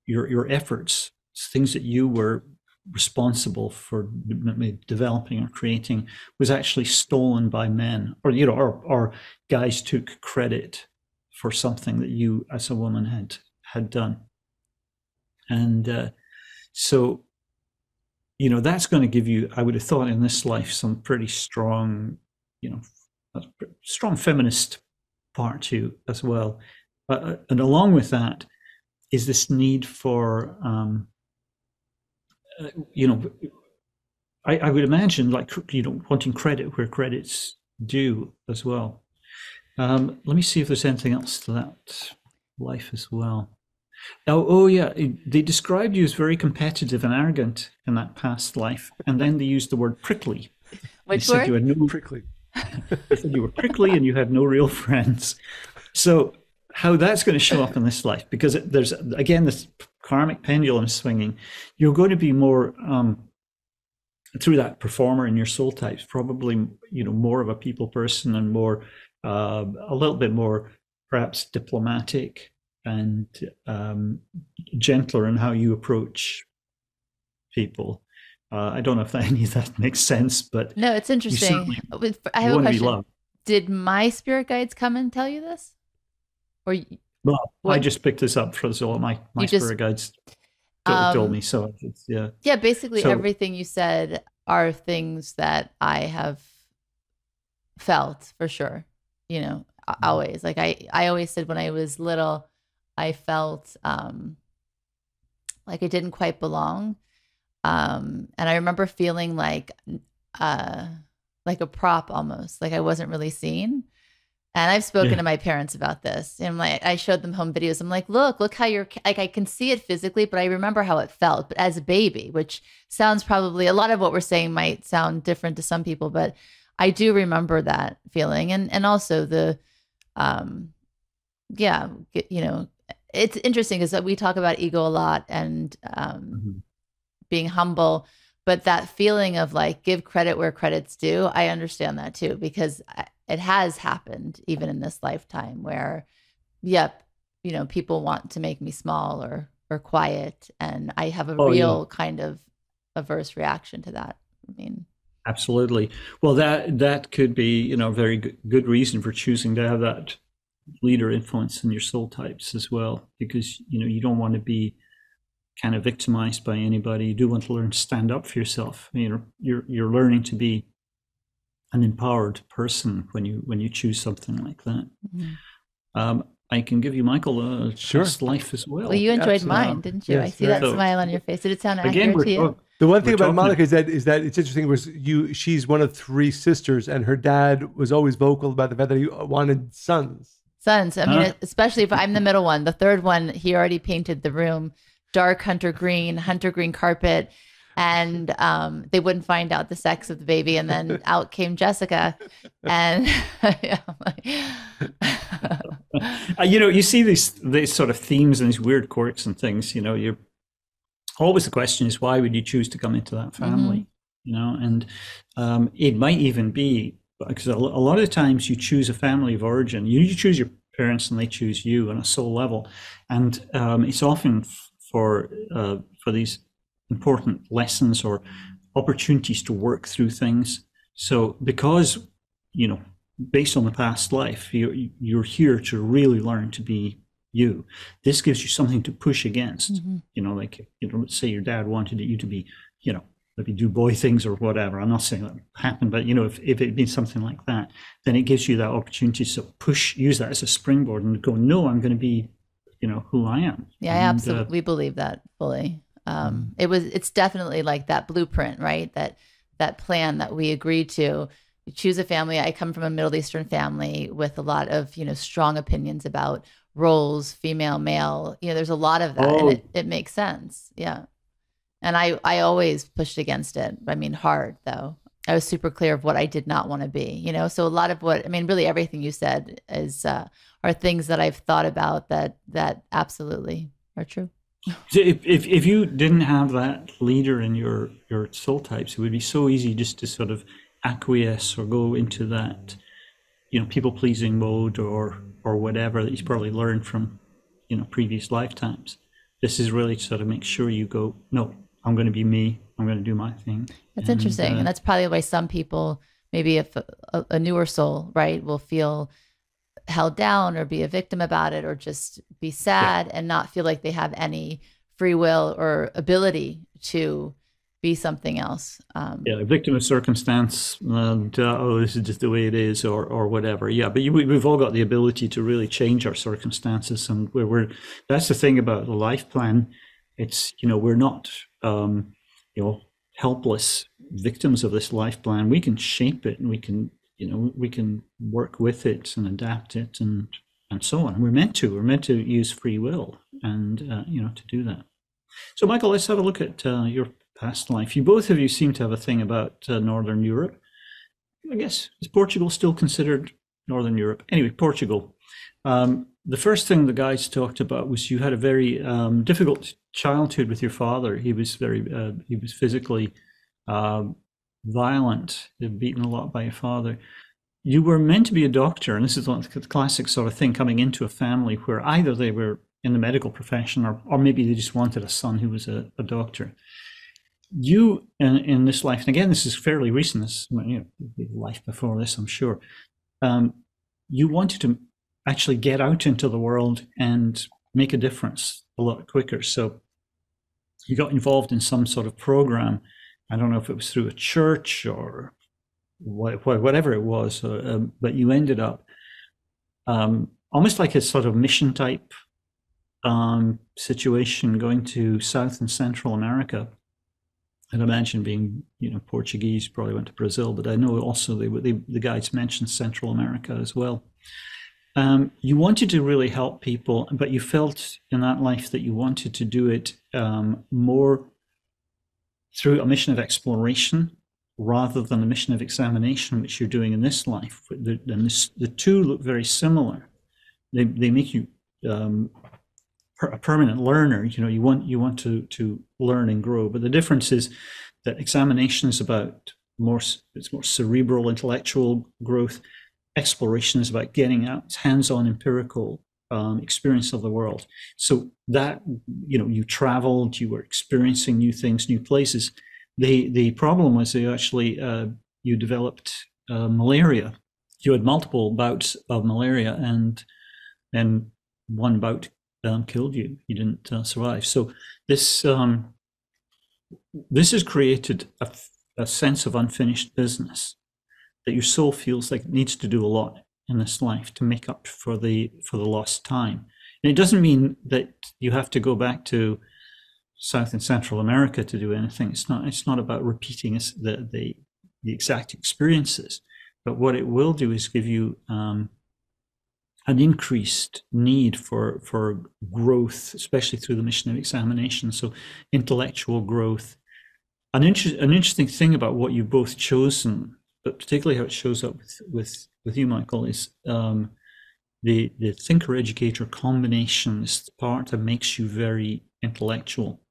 your efforts, things that you were responsible for developing or creating, was actually stolen by men, or or guys took credit for something that you as a woman had done. And so that's going to give you, I would have thought, in this life, some pretty strong, strong feminist part to you as well. And along with that is this need for I would imagine, like, wanting credit where credit's due as well. Let me see if there's anything else to that life as well. Oh yeah, they described you as very competitive and arrogant in that past life, and then they used the word prickly. Which they said word? You had no, Prickly. They said you were prickly and you had no real friends. So how that's going to show up in this life, because there's, again, this karmic pendulum swinging. You're going to be more through that performer in your soul types, probably more of a people person, and more a little bit more perhaps diplomatic and gentler in how you approach people. I don't know if any of that makes sense, but no, it's interesting. I have a question. Did my spirit guides come and tell you this? Or well, I just picked this up for my spirit guides told me. So it's, yeah, basically everything you said are things that I have felt for sure. Always, like I always said when I was little, I felt like I didn't quite belong, and I remember feeling like a prop almost, like I wasn't really seen. And I've spoken to my parents about this, and I showed them home videos. I'm like, look how you're, like, I can see it physically, but I remember how it felt. But as a baby, which sounds, probably a lot of what we're saying might sound different to some people, but I do remember that feeling. And also the, it's interesting because we talk about ego a lot and being humble, but that feeling of like, give credit where credit's due, I understand that too, because it has happened even in this lifetime where, people want to make me small or quiet. And I have a real kind of averse reaction to that. I mean, absolutely. Well, that could be, a very good reason for choosing to have that leader influence in your soul types as well, because, you don't want to be kind of victimized by anybody. You do want to learn to stand up for yourself. You're learning to be an empowered person when you choose something like that. Mm-hmm. I can give you, Michael, a past life as well. Well, you enjoyed mine, didn't you? Yes, I see that smile on your face. Did it sound accurate to you? The one thing about Monica is that it's interesting was she's one of 3 sisters, and her dad was always vocal about the fact that he wanted sons. I mean, especially if I'm the middle one. The third one, he already painted the room dark hunter green carpet, and they wouldn't find out the sex of the baby, and then out came Jessica, and you see these sort of themes and these weird quirks and things. You're always, the question is, why would you choose to come into that family? Mm-hmm. And it might even be because a lot of the times you choose a family of origin, you choose your parents and they choose you on a soul level, and it's often for these important lessons or opportunities to work through things. So because, based on the past life, you're here to really learn to be you. This gives you something to push against. Mm-hmm. Let's say your dad wanted you to be, maybe do boy things or whatever. I'm not saying that happened, but if it had been something like that, then it gives you that opportunity to use that as a springboard and go, no, I'm going to be, who I am. Yeah, I absolutely believe that fully. It's definitely like that blueprint, right? That plan that we agreed to. You choose a family. I come from a Middle Eastern family with a lot of, strong opinions about roles, female, male. There's a lot of that, and it makes sense. Yeah. And I always pushed against it. I mean, hard though. I was super clear of what I did not want to be, So a lot of really everything you said is are things that I've thought about that absolutely are true. So if you didn't have that leader in your soul types, it would be so easy just to sort of acquiesce or go into that people pleasing mode or whatever that he's probably learned from previous lifetimes. This is really to sort of make sure you go, no, I'm going to be me. I'm going to do my thing. That's interesting. And that's probably why some people, maybe if a newer soul, right, will feel held down or be a victim about it, or just be sad and not feel like they have any free will or ability to be something else. A victim of circumstance, and this is just the way it is, or whatever. Yeah, but we've all got the ability to really change our circumstances, and that's the thing about the life plan. It's we're not helpless victims of this life plan. We can shape it, and we can work with it and adapt it, and so on. We're meant to use free will, and to do that. So, Michael, let's have a look at your past life. Both of you seem to have a thing about Northern Europe. I guess, is Portugal still considered Northern Europe? Anyway, Portugal. The first thing the guys talked about was you had a very difficult childhood with your father. He was physically violent, beaten a lot by your father. You were meant to be a doctor, and this is one of the classic sort of thing, coming into a family where either they were in the medical profession, or maybe they just wanted a son who was a doctor. You, in this life, and again, this is fairly recent, this life before this, I'm sure, you wanted to actually get out into the world and make a difference a lot quicker. So you got involved in some sort of program. I don't know if it was through a church or whatever it was, but you ended up almost like a sort of mission type situation, going to South and Central America. I'd imagine being, Portuguese, probably went to Brazil, but I know also the guides mentioned Central America as well. You wanted to really help people, but you felt in that life that you wanted to do it more through a mission of exploration rather than a mission of examination, which you're doing in this life. And the two look very similar. They make you a permanent learner. You want to learn and grow, but the difference is that examination is about it's more cerebral, intellectual growth. Exploration is about getting out, hands-on, empirical experience of the world. So that you traveled, you were experiencing new things, new places. The problem was you developed malaria. You had multiple bouts of malaria, and then one bout killed you. You didn't survive. So this has created a sense of unfinished business that your soul feels like it needs to do a lot in this life to make up for the lost time. And it doesn't mean that you have to go back to South and Central America to do anything. It's not about repeating the exact experiences, but what it will do is give you an increased need for growth, especially through the mission of examination. So intellectual growth. An interesting thing about what you've both chosen, but particularly how it shows up with you, Michael, is the thinker-educator combination is the part that makes you very intellectual.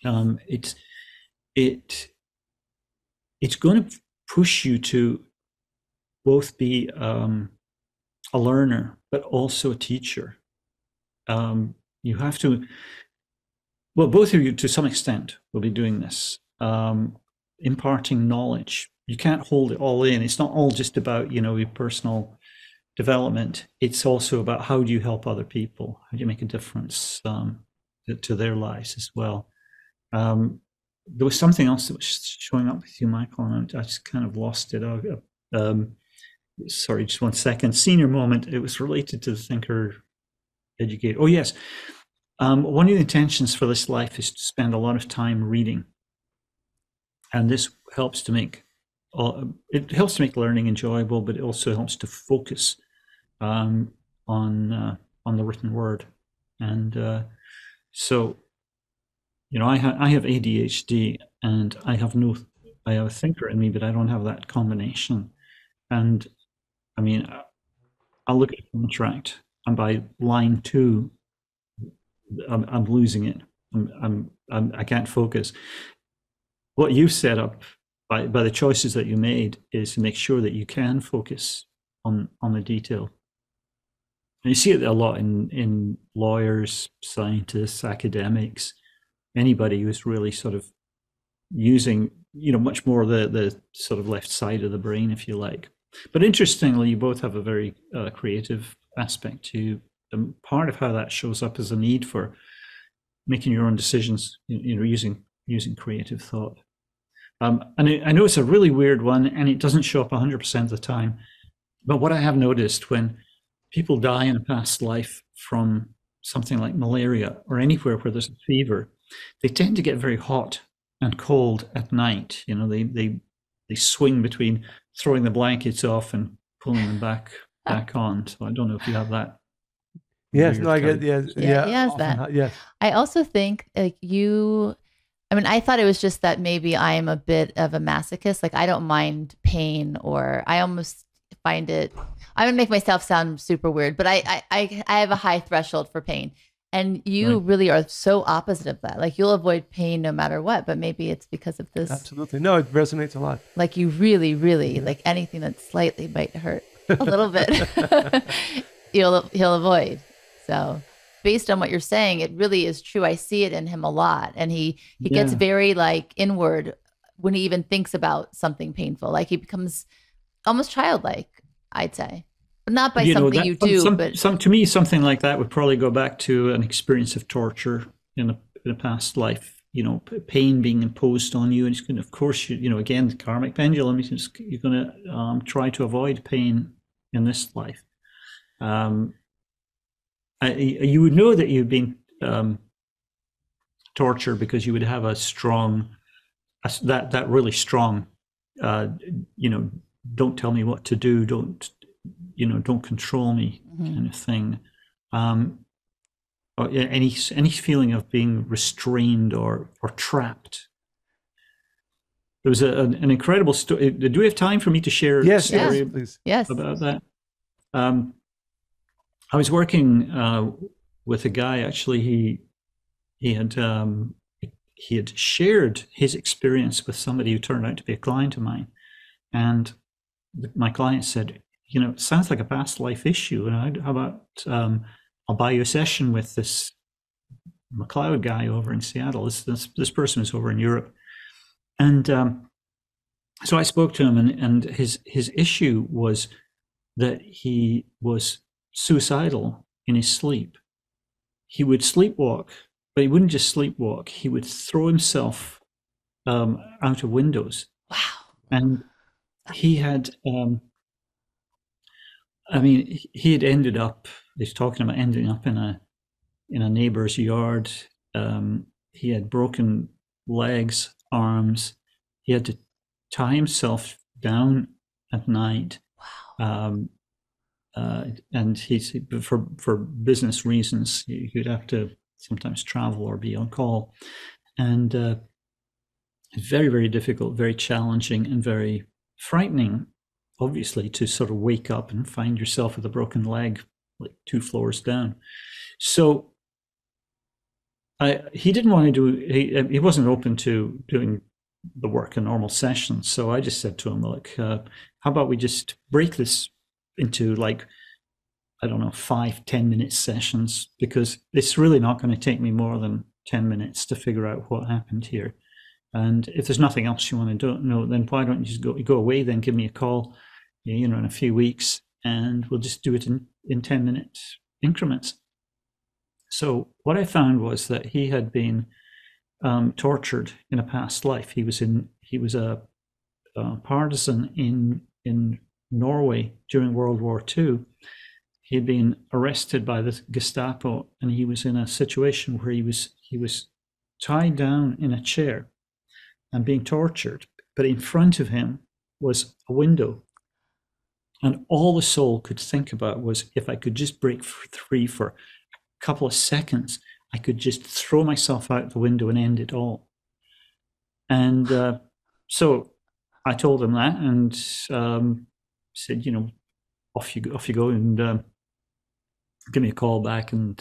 It's going to push you to both be a learner, but also a teacher. You have to, well, both of you to some extent will be doing this, imparting knowledge. You can't hold it all in. It's not all just about, your personal development. It's also about how do you help other people? How do you make a difference to their lives as well? There was something else that was showing up with you, Michael, and I just kind of lost it. Sorry, just 1 second. Senior moment. It was related to the thinker educator. Oh, yes. One of the intentions for this life is to spend a lot of time reading. And this helps to make learning enjoyable, but it also helps to focus on the written word. And so, I have ADHD, and I have a thinker in me, but I don't have that combination. And I mean, I'll look at a contract, and by line 2, I'm losing it. I can't focus. What you've set up by the choices that you made is to make sure that you can focus on the detail. And you see it a lot in lawyers, scientists, academics, anybody who's really sort of using, much more the sort of left side of the brain, if you like. But interestingly, you both have a very creative aspect to you. And part of how that shows up is a need for making your own decisions, using creative thought. And I know it's a really weird one, and it doesn't show up 100% of the time. But what I have noticed when people die in a past life from something like malaria or anywhere where there's a fever, they tend to get very hot and cold at night. They swing between throwing the blankets off and pulling them back on. So I don't know if you have that. Yes, no, I get, yes, yeah, he has that. Yes. I also think I thought it was just that maybe I am a bit of a masochist. Like I don't mind pain, or I almost find it, I'm gonna make myself sound super weird, but I have a high threshold for pain. And you really are so opposite of that. Like you'll avoid pain no matter what, but maybe it's because of this. Absolutely. No, it resonates a lot. Like you really, really like anything that slightly might hurt a little bit, he'll avoid. So based on what you're saying, it really is true. I see it in him a lot. And he gets very like inward when he even thinks about something painful. Like he becomes almost childlike, I'd say. But not by something you do, but to me, something like that would probably go back to an experience of torture in a past life. Pain being imposed on you, and it's going to, of course, again, the karmic pendulum. You're going to try to avoid pain in this life. You would know that you've been tortured because you would have a strong, that really strong, don't tell me what to do, don't control me, kind of thing. Or any feeling of being restrained or trapped. There was an incredible story. Do we have time for me to share a story about that? I was working with a guy. Actually, he had shared his experience with somebody who turned out to be a client of mine, and my client said, it sounds like a past life issue. And how about I'll buy you a session with this MacLeod guy over in Seattle. This person is over in Europe, and so I spoke to him, and his issue was that he was suicidal in his sleep. He would sleepwalk, but he wouldn't just sleepwalk. He would throw himself out of windows. Wow! And he had. He had ended up. He's talking about ending up in a neighbor's yard. He had broken legs, arms. He had to tie himself down at night. Wow. And he's for business reasons, he'd have to sometimes travel or be on call, and very, very difficult, very challenging, and very frightening. Obviously, to sort of wake up and find yourself with a broken leg, like 2 floors down. So he didn't want to do. He wasn't open to doing the work in normal sessions. So I just said to him, look, how about we just break this into 5-10 minute sessions, because it's really not going to take me more than 10 minutes to figure out what happened here. And if there's nothing else you want to know, then why don't you just go away, then give me a call, in a few weeks, and we'll just do it in 10-minute increments. So what I found was that he had been tortured in a past life. He was a partisan in Norway during World War II. He had been arrested by the Gestapo, and he was in a situation where he was tied down in a chair and being tortured, but in front of him was a window. And all the soul could think about was, if I could just break free for a couple of seconds, I could just throw myself out the window and end it all. And so I told him that, and said, off you go, and give me a call back and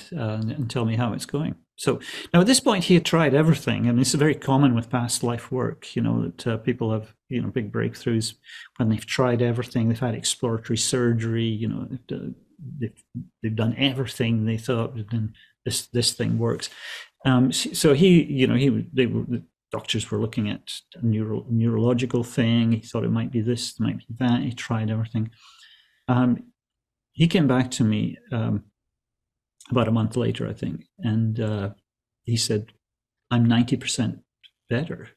tell me how it's going. So now at this point, he had tried everything. I mean, it's very common with past life work, you know, that people have, you know, big breakthroughs when they've tried everything. They've had exploratory surgery, you know, they've done everything they thought, and this thing works. So he, you know, the doctors were looking at a neurological thing. He thought it might be this, it might be that. He tried everything. He came back to me about a month later, I think, and he said, "I'm 90% better."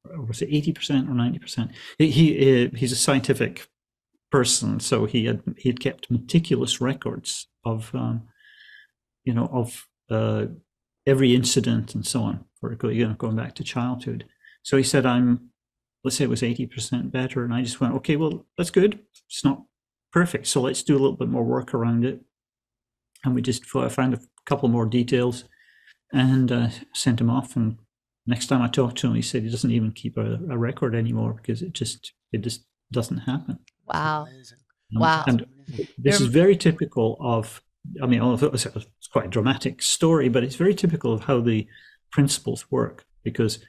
Or was it 80% or 90%? He's a scientific person, so he had kept meticulous records of you know, of every incident and so on, for, you know, going back to childhood. So he said, let's say it was 80% better, and I just went, okay, well, that's good. It's not perfect, so let's do a little bit more work around it. And I found a couple more details and sent him off. And next time I talked to him, he said he doesn't even keep a record anymore because it just doesn't happen. Wow. Wow. And this is very typical of, I mean, it's quite a dramatic story, but it's very typical of how the principles work, because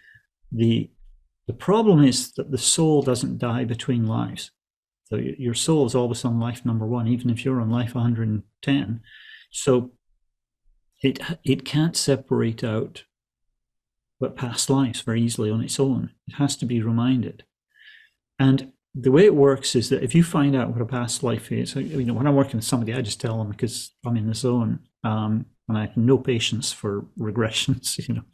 the problem is that the soul doesn't die between lives. So your soul is always on life number one, even if you're on life 110. So it can't separate out but past lives very easily on its own. It has to be reminded. And the way it works is that if you find out what a past life is, you know, when I'm working with somebody, I just tell them because I'm in the zone, and I have no patience for regressions. You know,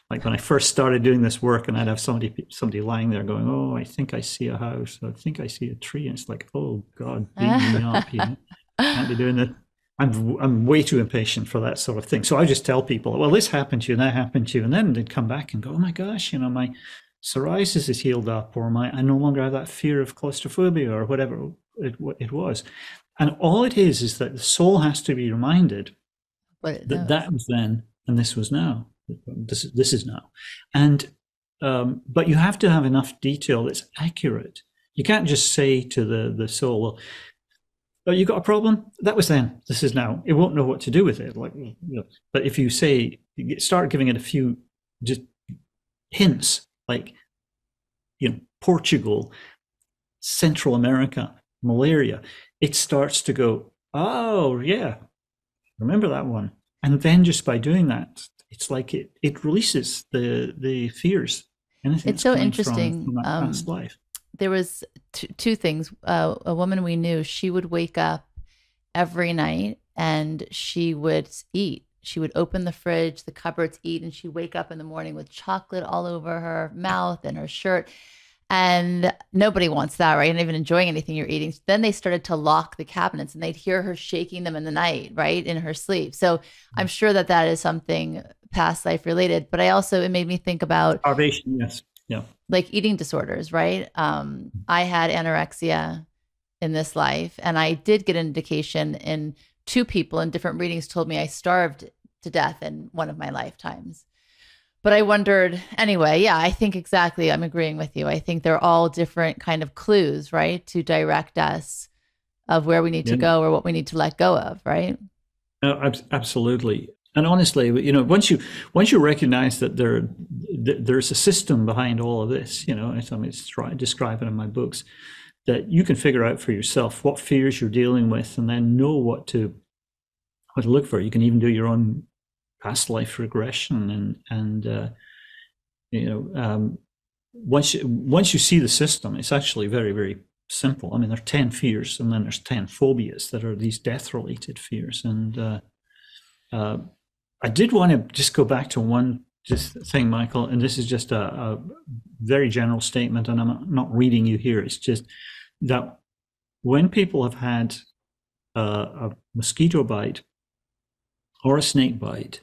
like when I first started doing this work, and I'd have somebody lying there going, "Oh, I think I see a house. I think I see a tree," and it's like, "Oh God, beat me up." You know, can't be doing that. I'm way too impatient for that sort of thing. So I just tell people, well, this happened to you and that happened to you. And then they'd come back and go, oh my gosh, you know, my psoriasis is healed up, or I no longer have that fear of claustrophobia, or whatever it was. And all it is that the soul has to be reminded that was then and this was now. This is now. And but you have to have enough detail that's accurate. You can't just say to the soul, well, oh, you got a problem? That was then. This is now. It won't know what to do with it. Like, you know, but if you start giving it a few just hints, like, you know, Portugal, Central America, malaria, it starts to go, oh yeah, remember that one. And then just by doing that, it's like it releases the fears. It's so interesting. From that past life. There was two things. A woman we knew, she would wake up every night and she would eat. She would open the fridge, the cupboards, eat, and she'd wake up in the morning with chocolate all over her mouth and her shirt. And nobody wants that, right? You're not even enjoying anything you're eating. So then they started to lock the cabinets, and they'd hear her shaking them in the night, right, in her sleep. So I'm sure that is something past life related. But it made me think about starvation. Yes. Yeah. Like eating disorders, right? I had anorexia in this life, and I did get an indication in two people in different readings told me I starved to death in one of my lifetimes. But I wondered, anyway, yeah, I think exactly, I'm agreeing with you. I think they're all different kind of clues, right, to direct us of where we need to go or what we need to let go of, right? Absolutely. And honestly, you know, once you recognize that there's a system behind all of this, you know, I describe it in my books, that you can figure out for yourself what fears you're dealing with, and then know what to look for. You can even do your own past life regression, and you know, once you see the system, it's actually very, very simple. I mean, there are 10 fears, and then there's 10 phobias that are these death-related fears, and I did want to just go back to one thing, Michael, and this is just a very general statement, and I'm not reading you here. It's just that when people have had a mosquito bite or a snake bite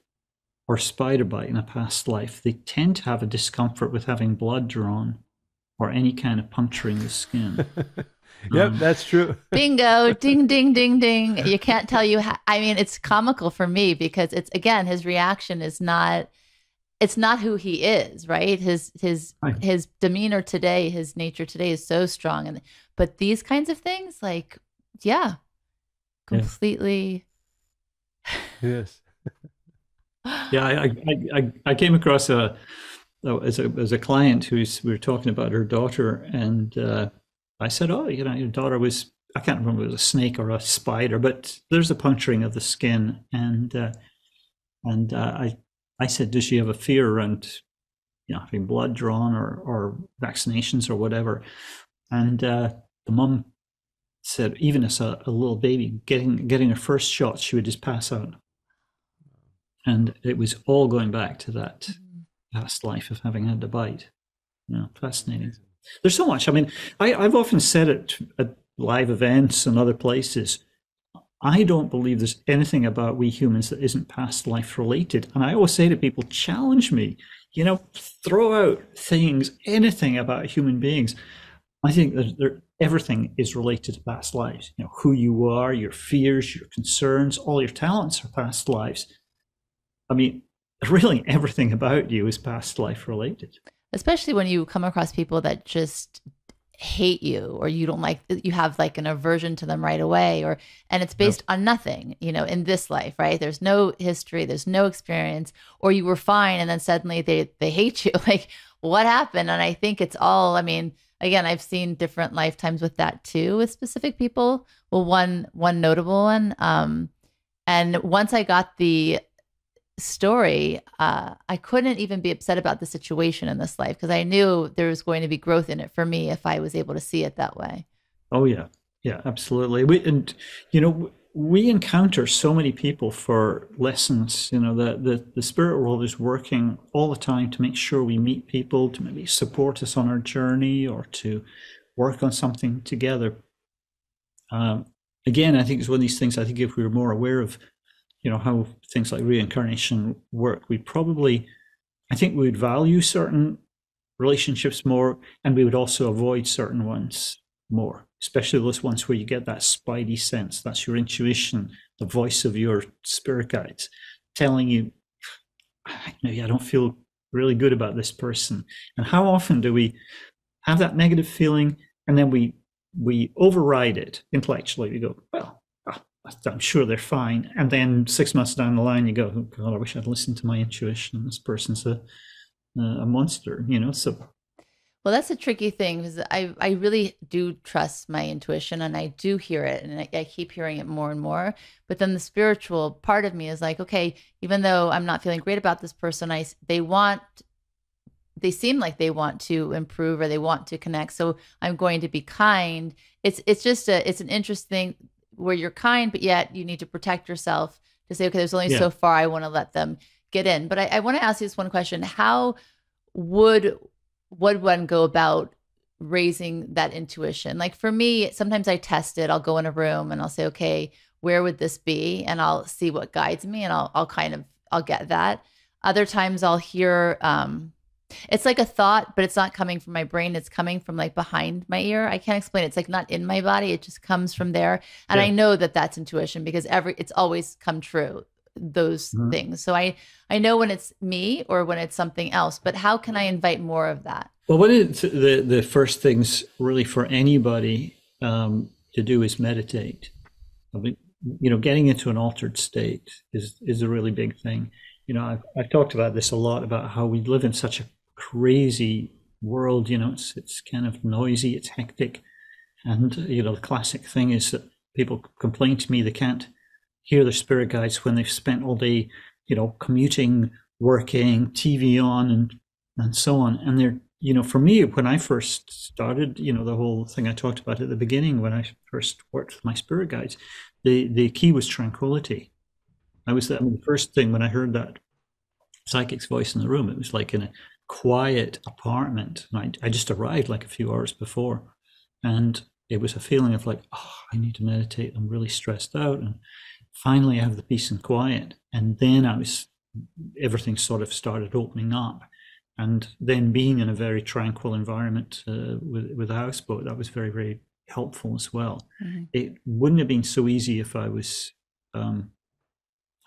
or spider bite in a past life, they tend to have a discomfort with having blood drawn or any kind of puncturing the skin. Yep, that's true. Bingo, ding, ding, ding, ding. You can't tell you how, I mean, it's comical for me because it's, again, his reaction is not, it's not who he is, right? His demeanor today, his nature today is so strong. But these kinds of things, like, yeah, completely. Yes. Yeah, I came across as a client we were talking about her daughter, and I said, "Oh, you know, your daughter was, I can't remember if it was a snake or a spider, but there's a puncturing of the skin." And I said, "Does she have a fear around, you know, having blood drawn or vaccinations or whatever?" And the mum said, even as a little baby, getting her first shot, she would just pass out. And it was all going back to that past life of having had the bite. You know, fascinating. There's so much. I mean, I've often said it at live events and other places. I don't believe there's anything about we humans that isn't past life related. And I always say to people, challenge me, you know, throw out things, anything about human beings. I think that everything is related to past lives. You know, who you are, your fears, your concerns, all your talents are past lives. I mean, really everything about you is past life related. Especially when you come across people that just hate you, or you don't like, you have like an aversion to them right away, or, and it's based on nothing, you know, in this life, right? There's no history, there's no experience, or you were fine and then suddenly they hate you. Like, what happened? And I think it's all, I mean, again, I've seen different lifetimes with that too, with specific people. Well, one notable one. And once I got the story, I couldn't even be upset about the situation in this life, because I knew there was going to be growth in it for me if I was able to see it that way. Oh yeah, yeah, absolutely. And you know, we encounter so many people for lessons. You know, the spirit world is working all the time to make sure we meet people, to maybe support us on our journey, or to work on something together. Again, I think it's one of these things. I think if we were more aware of, you know, how things like reincarnation work, we probably, I think we would value certain relationships more, and we would also avoid certain ones more, especially those ones where you get that spidey sense. That's your intuition, the voice of your spirit guides telling you, maybe I don't feel really good about this person. And how often do we have that negative feeling, and then we override it intellectually? We go, well, I'm sure they're fine. And then 6 months down the line, you go, oh God, I wish I'd listened to my intuition. This person's a monster, you know? So, Well, that's a tricky thing, because I really do trust my intuition and I do hear it, and I keep hearing it more and more. But then the spiritual part of me is like, okay, even though I'm not feeling great about this person, they seem like they want to improve or they want to connect. So I'm going to be kind. It's just it's an interesting where you're kind, but yet you need to protect yourself to say, okay, there's only so far I want to let them get in. But I want to ask you this one question. How would one go about raising that intuition? Like for me, sometimes I test it. I'll go in a room and I'll say, okay, where would this be? And I'll see what guides me, and I'll get that. Other times I'll hear, it's like a thought, but it's not coming from my brain. It's coming from like behind my ear. I can't explain it. It's like not in my body. It just comes from there. And I know that that's intuition, because it's always come true, those things. So I know when it's me or when it's something else, but how can I invite more of that? Well, one of the first things really for anybody to do is meditate. I mean, you know, getting into an altered state is a really big thing. You know, I've talked about this a lot, about how we live in such a crazy world. You know, it's kind of noisy, it's hectic. And, you know, the classic thing is that people complain to me they can't hear their spirit guides when they've spent all day, you know, commuting, working, TV on, and so on. And they're, you know, for me, when I first started, you know, the whole thing I talked about at the beginning, when I first worked with my spirit guides, the key was tranquility. The first thing when I heard that psychic's voice in the room, it was like in a quiet apartment. And I just arrived like a few hours before. And it was a feeling of like, oh, I need to meditate. I'm really stressed out. And finally I have the peace and quiet. And then everything sort of started opening up. And then being in a very tranquil environment with a houseboat, that was very, very helpful as well. Mm-hmm. It wouldn't have been so easy if I was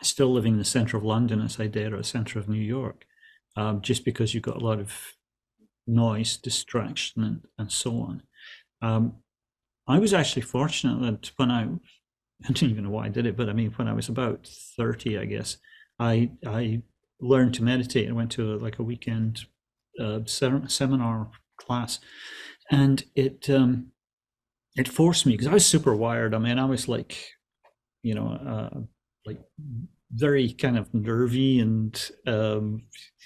still living in the center of London as I did, or the center of New York, just because you've got a lot of noise, distraction, and so on. I was actually fortunate that I don't even know why I did it, but I mean, when I was about 30, I guess, I learned to meditate. I went to a weekend seminar class, and it forced me, because I was super wired. I mean, I was like, like very kind of nervy and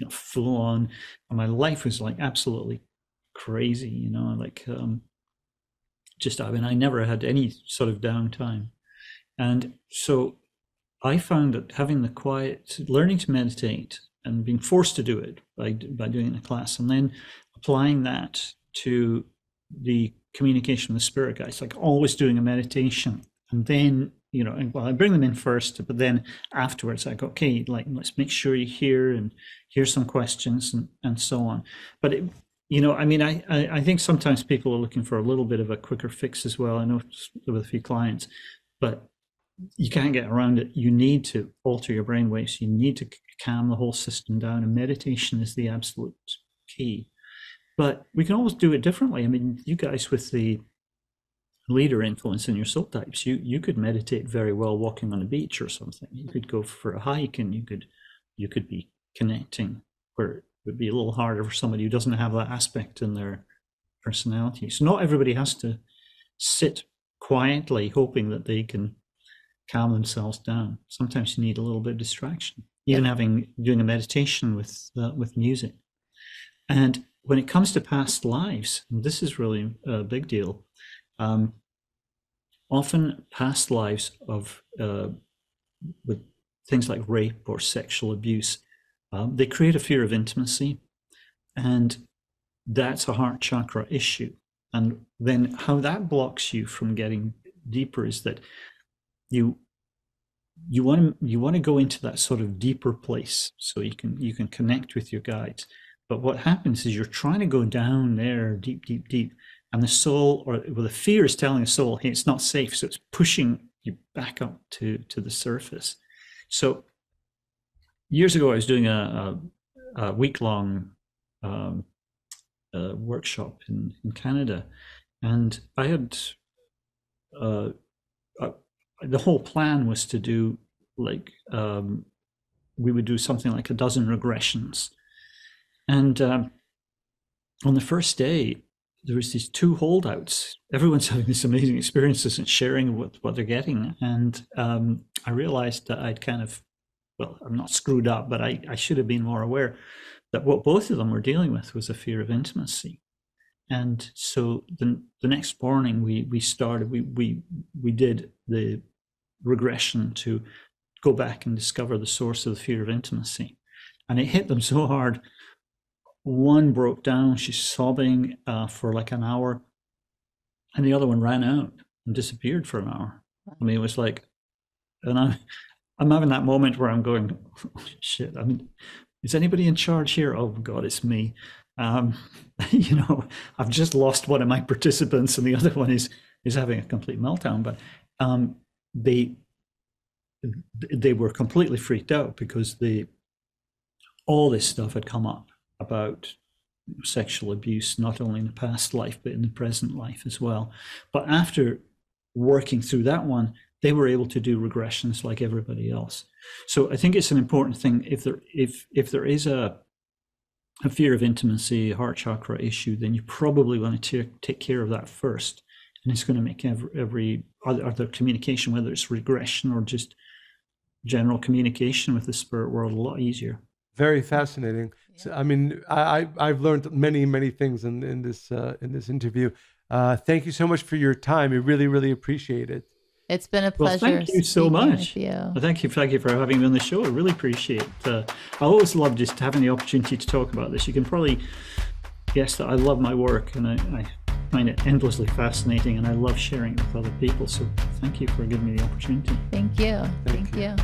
full on, and my life was like absolutely crazy, like I mean, I never had any sort of downtime. And so I found that having the quiet, learning to meditate and being forced to do it by doing the class, and then applying that to the communication with spirit guides, like always doing a meditation, and then I bring them in first, but then afterwards I go, okay, like, let's make sure you hear, and here's some questions, and so on. But I mean, I think sometimes people are looking for a little bit of a quicker fix as well. I know with a few clients, but you can't get around it. You need to alter your brain waves. You need to calm the whole system down, and meditation is the absolute key. But we can always do it differently. I mean, you guys with the leader influence in your soul types, you could meditate very well walking on a beach or something. You could go for a hike, and you could be connecting, where it would be a little harder for somebody who doesn't have that aspect in their personality. So not everybody has to sit quietly hoping that they can calm themselves down. Sometimes you need a little bit of distraction, even doing a meditation with music. And when it comes to past lives, and this is really a big deal, often past lives of with things like rape or sexual abuse, they create a fear of intimacy, and that's a heart chakra issue. And then how that blocks you from getting deeper is that you want to go into that sort of deeper place, so you can connect with your guides. But what happens is you're trying to go down there deep, and the soul, or the fear, is telling the soul, hey, it's not safe, so it's pushing you back up to the surface. So years ago, I was doing a week-long workshop in Canada, and I had the whole plan was to do like we would do something like 12 regressions, and on the first day there was these 2 holdouts. Everyone's having these amazing experiences and sharing what they're getting, and I realized that I'd kind of, well, I'm not screwed up, but I should have been more aware that what both of them were dealing with was a fear of intimacy. And so the next morning we started, we did the regression to go back and discover the source of the fear of intimacy. And it hit them so hard. One broke down, she's sobbing for like an hour, and the other one ran out and disappeared for an hour. I mean, it was like, and I'm having that moment where I'm going, oh, shit, I mean, is anybody in charge here? Oh God, it's me. I've just lost one of my participants, and the other one is having a complete meltdown. But they were completely freaked out, because all this stuff had come up about sexual abuse, not only in the past life, but in the present life as well. But after working through that one, they were able to do regressions like everybody else. So I think it's an important thing. If there is a fear of intimacy, a heart chakra issue, then you probably want to take care of that first. And it's going to make every other communication, whether it's regression or just general communication with the spirit world, a lot easier. Very fascinating. Yeah. So, I mean, I've learned many things in this interview. Thank you so much for your time. I really appreciate it. It's been a pleasure. Well, thank you so much. Thank you for having me on the show. I really appreciate it. I always love just having the opportunity to talk about this. You can probably guess that I love my work, and I find it endlessly fascinating, and I love sharing it with other people. So thank you for giving me the opportunity. Thank you. Thank you.